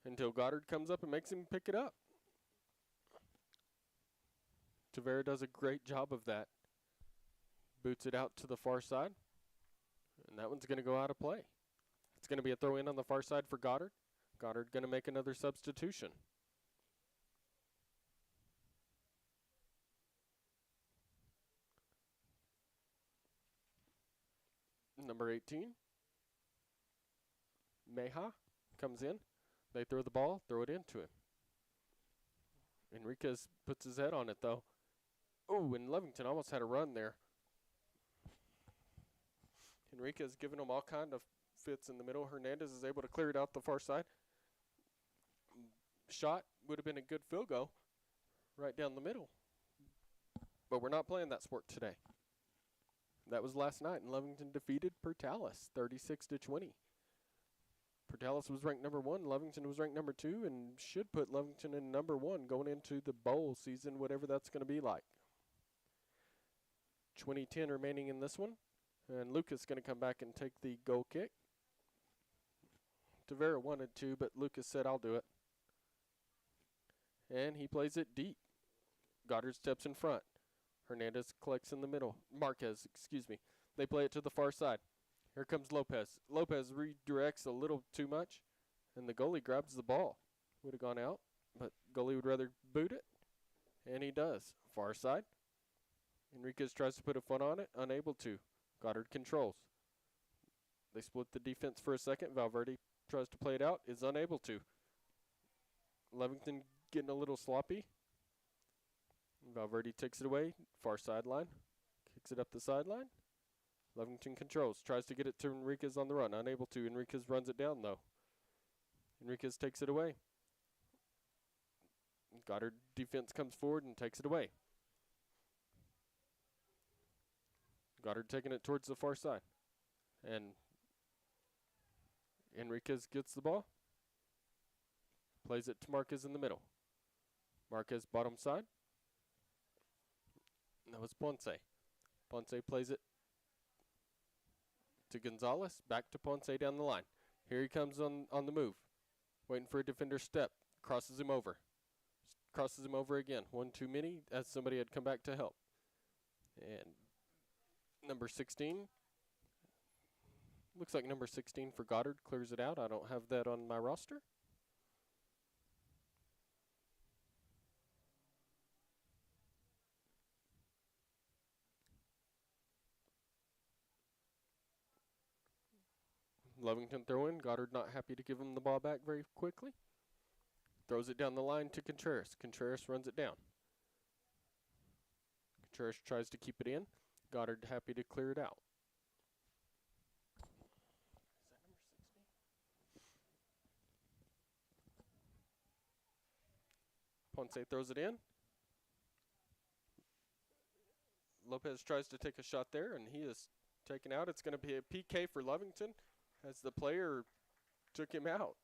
until Goddard comes up and makes him pick it up. Tavera does a great job of that. Boots it out to the far side. And that one's going to go out of play. It's going to be a throw in on the far side for Goddard. Goddard going to make another substitution. Number 18. Meja comes in. They throw the ball, throw it into him. Enriquez puts his head on it, though. Oh, and Lovington almost had a run there. Enriquez giving them all kind of fits in the middle. Hernandez is able to clear it out the far side. Shot would have been a good field goal right down the middle. But we're not playing that sport today. That was last night, and Lovington defeated Portales 36-20. Portales was ranked number 1. Lovington was ranked number 2, and should put Lovington in number 1 going into the bowl season, whatever that's going to be like. 20-10 remaining in this one. And Lucas going to come back and take the goal kick. Tavera wanted to, but Lucas said, I'll do it. And he plays it deep. Goddard steps in front. Hernandez collects in the middle. Marquez, excuse me. They play it to the far side. Here comes Lopez. Lopez redirects a little too much, and the goalie grabs the ball. would have gone out, but goalie would rather boot it, and he does. Far side. Enriquez tries to put a foot on it, unable to. Goddard controls. They split the defense for a second. Valverde tries to play it out, is unable to. Lovington getting a little sloppy. Valverde takes it away, far sideline. Kicks it up the sideline. Lovington controls, tries to get it to Enriquez on the run, unable to. Enriquez runs it down though. Enriquez takes it away. Goddard defense comes forward and takes it away. Goddard taking it towards the far side. And Enriquez gets the ball. Plays it to Marquez in the middle. Marquez bottom side. That was Ponce. Ponce plays it to Gonzalez. Back to Ponce down the line. Here he comes on the move. Waiting for a defender's step. Crosses him over. Crosses him over again. One too many as somebody had come back to help. And number 16. Looks like number 16 for Goddard clears it out. I don't have that on my roster. Lovington throw-in. Goddard not happy to give him the ball back very quickly. Throws it down the line to Contreras. Contreras runs it down. Contreras tries to keep it in. Goddard happy to clear it out. Ponce throws it in. Lopez tries to take a shot there, and he is taken out. It's going to be a PK for Lovington as the player took him out.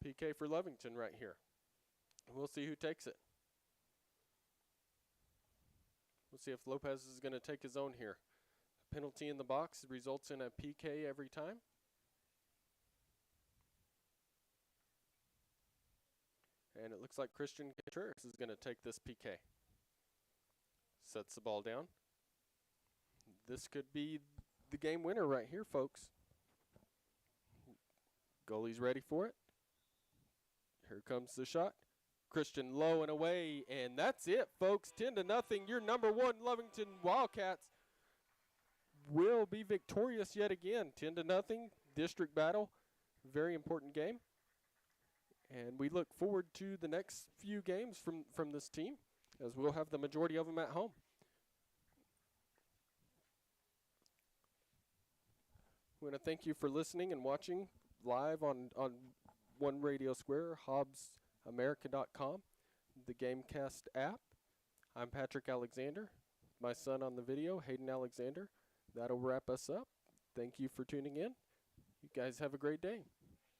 PK for Lovington right here. We'll see who takes it. We'll see if Lopez is going to take his own here. A penalty in the box results in a PK every time. And it looks like Christian Contreras is going to take this PK. Sets the ball down. This could be the game winner right here, folks. Goalie's ready for it. Here comes the shot. Christian low and away, and that's it, folks. 10-0. Your number one Lovington Wildcats will be victorious yet again. 10-0. District battle. Very important game. And we look forward to the next few games from this team, as we'll have the majority of them at home. We want to thank you for listening and watching live on One Radio Square, HobbsAmerica.com, the Gamecast app. I'm Patrick Alexander. My son on the video, Hayden Alexander. That'll wrap us up. Thank you for tuning in. You guys have a great day.